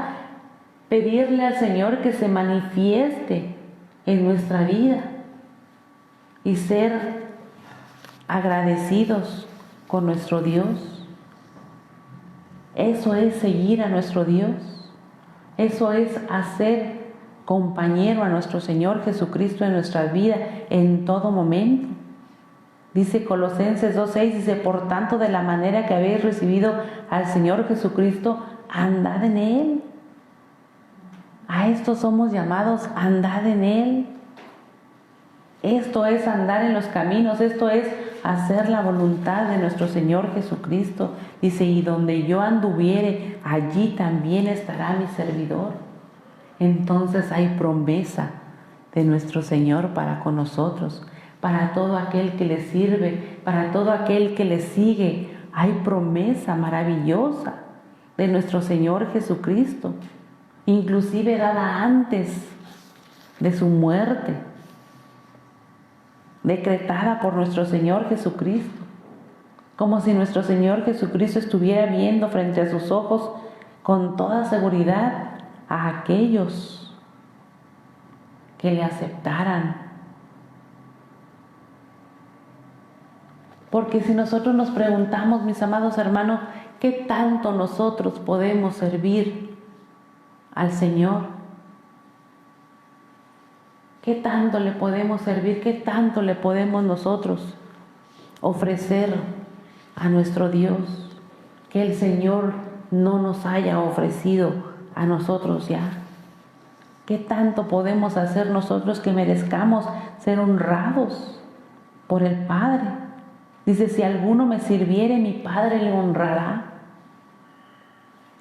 pedirle al Señor que se manifieste en nuestra vida y ser agradecidos con nuestro Dios. Eso es seguir a nuestro Dios. Eso es hacer compañero a nuestro Señor Jesucristo en nuestra vida en todo momento. Dice Colosenses 2:6, dice, por tanto, de la manera que habéis recibido al Señor Jesucristo, andad en Él. A esto somos llamados, andad en Él. Esto es andar en los caminos, esto es hacer la voluntad de nuestro Señor Jesucristo. Dice, y donde yo anduviere, allí también estará mi servidor. Entonces hay promesa de nuestro Señor para con nosotros, para todo aquel que le sirve, para todo aquel que le sigue. Hay promesa maravillosa de nuestro Señor Jesucristo, inclusive dada antes de su muerte, decretada por nuestro Señor Jesucristo, como si nuestro Señor Jesucristo estuviera viendo frente a sus ojos con toda seguridad a aquellos que le aceptaran. Porque si nosotros nos preguntamos, mis amados hermanos, ¿qué tanto nosotros podemos servir al Señor? ¿Qué tanto le podemos servir? ¿Qué tanto le podemos nosotros ofrecer a nuestro Dios que el Señor no nos haya ofrecido a nosotros ya? ¿Qué tanto podemos hacer nosotros que merezcamos ser honrados por el Padre? Dice, si alguno me sirviere, mi Padre le honrará.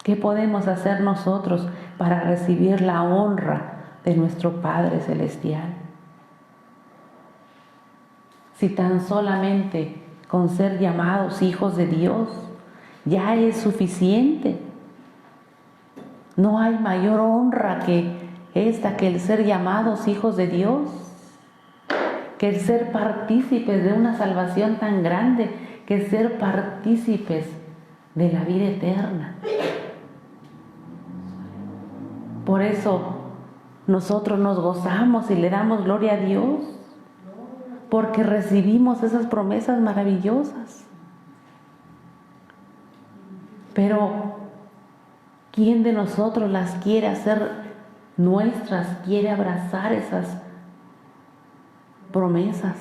¿Qué podemos hacer nosotros para recibir la honra de nuestro Padre Celestial? Si tan solamente con ser llamados hijos de Dios ya es suficiente. No hay mayor honra que esta, que el ser llamados hijos de Dios, que el ser partícipes de una salvación tan grande, que ser partícipes de la vida eterna. Por eso nosotros nos gozamos y le damos gloria a Dios, porque recibimos esas promesas maravillosas. Pero ¿quién de nosotros las quiere hacer nuestras, quiere abrazar esas promesas?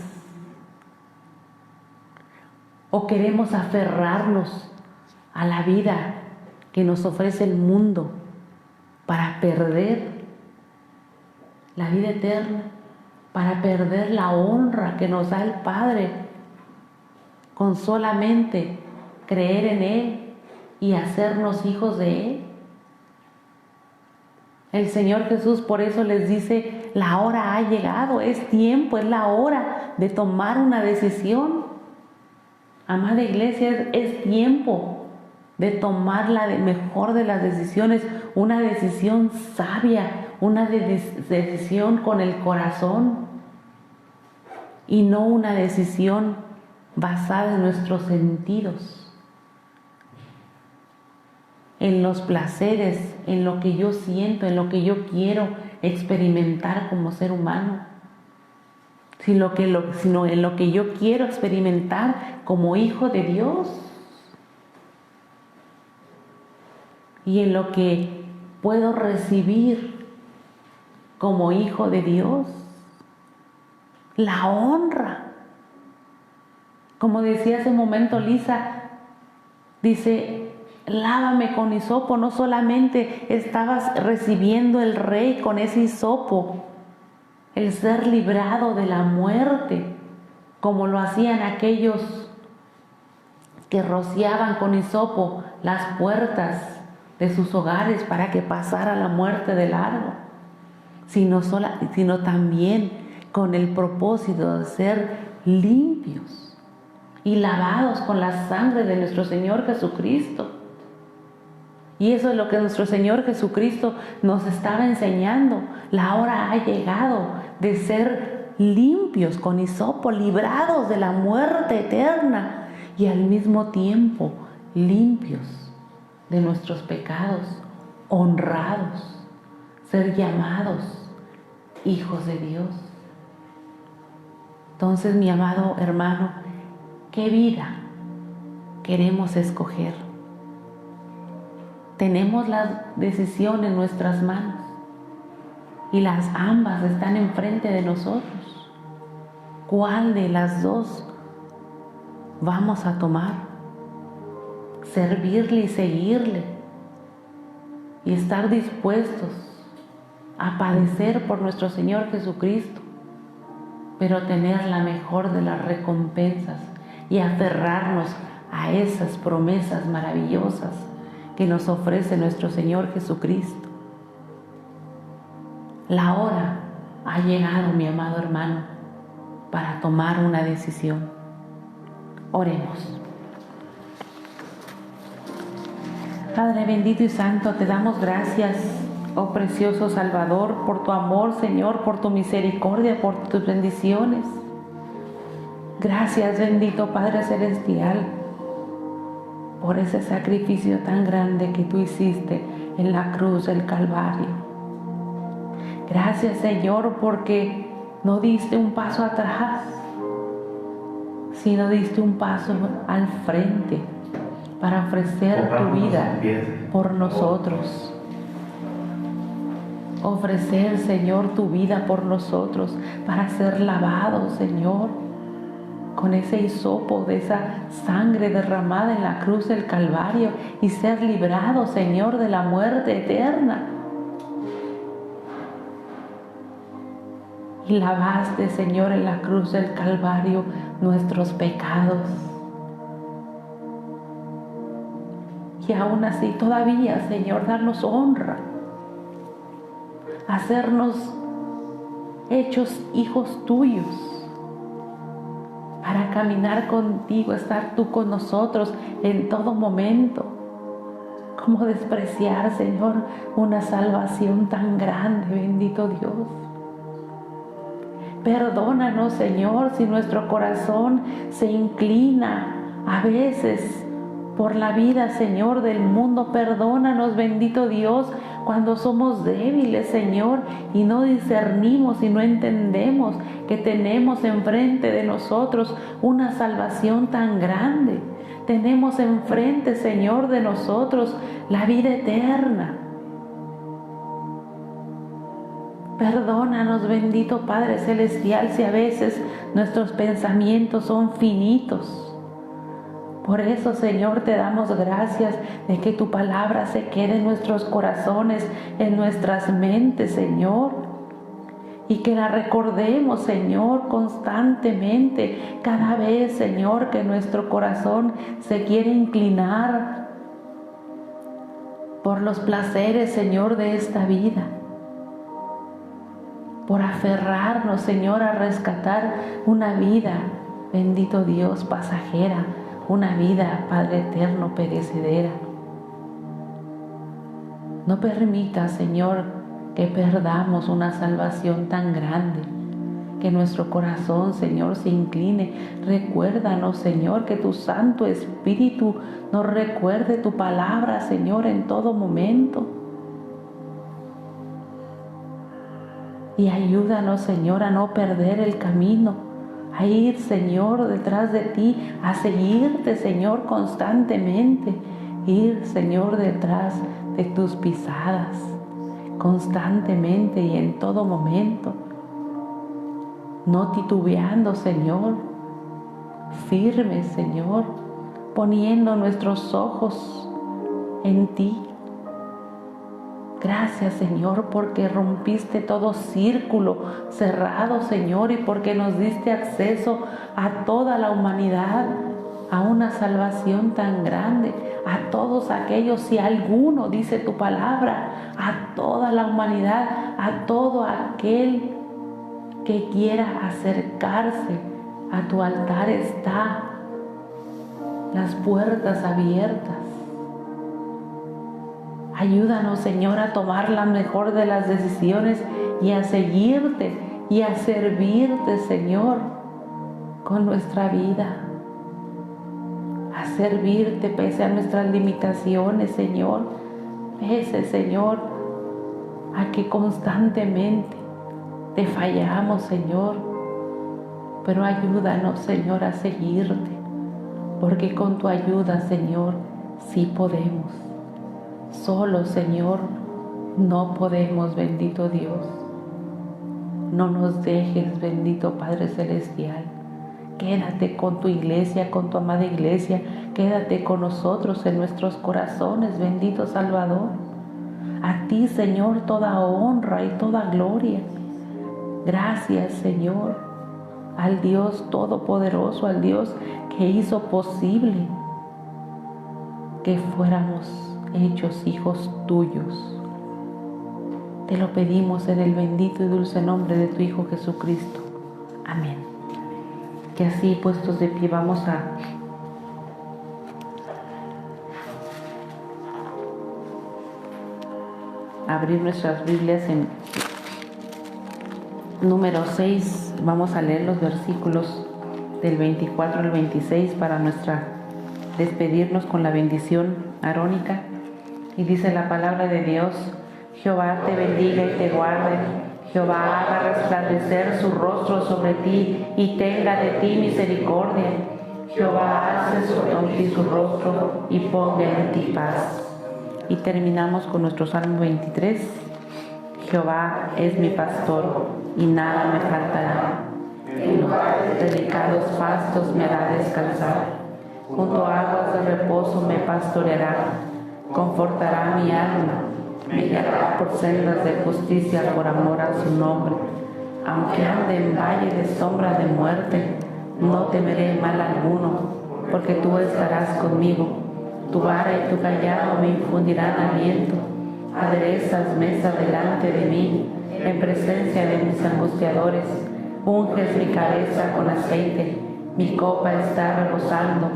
¿O queremos aferrarnos a la vida que nos ofrece el mundo para perder la vida eterna, para perder la honra que nos da el Padre con solamente creer en Él y hacernos hijos de Él? El Señor Jesús por eso les dice, la hora ha llegado, es tiempo, es la hora de tomar una decisión. Amada iglesia, es tiempo de tomar la mejor de las decisiones, una decisión sabia, una decisión con el corazón y no una decisión basada en nuestros sentidos, en los placeres, en lo que yo siento, en lo que yo quiero experimentar como ser humano, sino en lo que yo quiero experimentar como hijo de Dios y en lo que puedo recibir como hijo de Dios, la honra. Como decía hace un momento Lisa, dice, lávame con hisopo. No solamente estabas recibiendo el rey con ese hisopo, el ser librado de la muerte, como lo hacían aquellos que rociaban con hisopo las puertas de sus hogares para que pasara la muerte de largo, sino también con el propósito de ser limpios y lavados con la sangre de nuestro Señor Jesucristo. Y eso es lo que nuestro Señor Jesucristo nos estaba enseñando. La hora ha llegado de ser limpios con hisopo, librados de la muerte eterna y al mismo tiempo limpios de nuestros pecados, honrados, ser llamados hijos de Dios. Entonces, mi amado hermano, ¿qué vida queremos escoger? Tenemos la decisión en nuestras manos y las ambas están enfrente de nosotros. ¿Cuál de las dos vamos a tomar? Servirle y seguirle y estar dispuestos a padecer por nuestro Señor Jesucristo, pero tener la mejor de las recompensas y aferrarnos a esas promesas maravillosas que nos ofrece nuestro Señor Jesucristo. La hora ha llegado, mi amado hermano. para tomar una decisión. Oremos. Padre bendito y santo, te damos gracias, oh precioso Salvador, por tu amor, Señor, por tu misericordia, por tus bendiciones. Gracias, bendito Padre Celestial, por ese sacrificio tan grande que tú hiciste en la cruz del Calvario. Gracias, Señor, porque no diste un paso atrás, sino diste un paso al frente para ofrecer tu vida por nosotros. Ofrecer, Señor, tu vida por nosotros para ser lavados, Señor, con ese hisopo de esa sangre derramada en la cruz del Calvario y ser librados, Señor, de la muerte eterna. Y lavaste, Señor, en la cruz del Calvario nuestros pecados. Y aún así todavía, Señor, darnos honra, hacernos hechos hijos tuyos, para caminar contigo, estar tú con nosotros en todo momento. ¿Cómo despreciar, Señor, una salvación tan grande, bendito Dios? Perdónanos, Señor, si nuestro corazón se inclina a veces por la vida, Señor, del mundo. Perdónanos, bendito Dios, cuando somos débiles, Señor, y no discernimos y no entendemos que tenemos enfrente de nosotros una salvación tan grande. Tenemos enfrente, Señor, de nosotros la vida eterna. Perdónanos, bendito Padre Celestial, si a veces nuestros pensamientos son finitos. Por eso, Señor, te damos gracias de que tu palabra se quede en nuestros corazones, en nuestras mentes, Señor. Y que la recordemos, Señor, constantemente, cada vez, Señor, que nuestro corazón se quiere inclinar por los placeres, Señor, de esta vida. Por aferrarnos, Señor, a rescatar una vida, bendito Dios, pasajera, una vida, Padre eterno, perecedera. No permita, Señor, que perdamos una salvación tan grande, que nuestro corazón, Señor, se incline. Recuérdanos, Señor, que tu Santo Espíritu nos recuerde tu palabra, Señor, en todo momento. Y ayúdanos, Señor, a no perder el camino, a ir, Señor, detrás de ti, a seguirte, Señor, constantemente. Ir, Señor, detrás de tus pisadas, constantemente y en todo momento. No titubeando, Señor, firmes, Señor, poniendo nuestros ojos en ti. Gracias, Señor, porque rompiste todo círculo cerrado, Señor, y porque nos diste acceso a toda la humanidad, a una salvación tan grande, a todos aquellos, si alguno, dice tu palabra, a toda la humanidad, a todo aquel que quiera acercarse a tu altar, está las puertas abiertas. Ayúdanos, Señor, a tomar la mejor de las decisiones y a seguirte y a servirte, Señor, con nuestra vida. A servirte pese a nuestras limitaciones, Señor. Pese, Señor, a que constantemente te fallamos, Señor. Pero ayúdanos, Señor, a seguirte, porque con tu ayuda, Señor, sí podemos. Solo, Señor, no podemos, bendito Dios. No nos dejes, bendito Padre Celestial. Quédate con tu iglesia, con tu amada iglesia. Quédate con nosotros en nuestros corazones, bendito Salvador. A ti, Señor, toda honra y toda gloria. Gracias, Señor, al Dios Todopoderoso, al Dios que hizo posible que fuéramos hechos hijos tuyos. Te lo pedimos en el bendito y dulce nombre de tu Hijo Jesucristo. Amén. que así puestos de pie vamos a abrir nuestras Biblias en número 6. Vamos a leer los versículos del 24 al 26 para despedirnos con la bendición arónica. Y dice la palabra de Dios: Jehová te bendiga y te guarde. Jehová haga resplandecer su rostro sobre ti y tenga de ti misericordia. Jehová alce su rostro y ponga en ti paz. Y terminamos con nuestro Salmo 23. Jehová es mi pastor y nada me faltará. En lugares de delicados pastos me hará descansar. Junto a aguas de reposo me pastoreará. Confortará mi alma. Me guiará por sendas de justicia por amor a su nombre. Aunque ande en valle de sombra de muerte, no temeré mal alguno, porque tú estarás conmigo. Tu vara y tu callado me infundirán aliento. Aderezas mesa delante de mí, en presencia de mis angustiadores. Unges mi cabeza con aceite, mi copa está rebosando.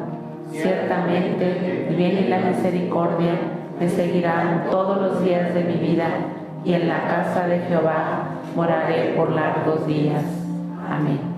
Ciertamente el bien y la misericordia me seguirán todos los días de mi vida, y en la casa de Jehová moraré por largos días. Amén.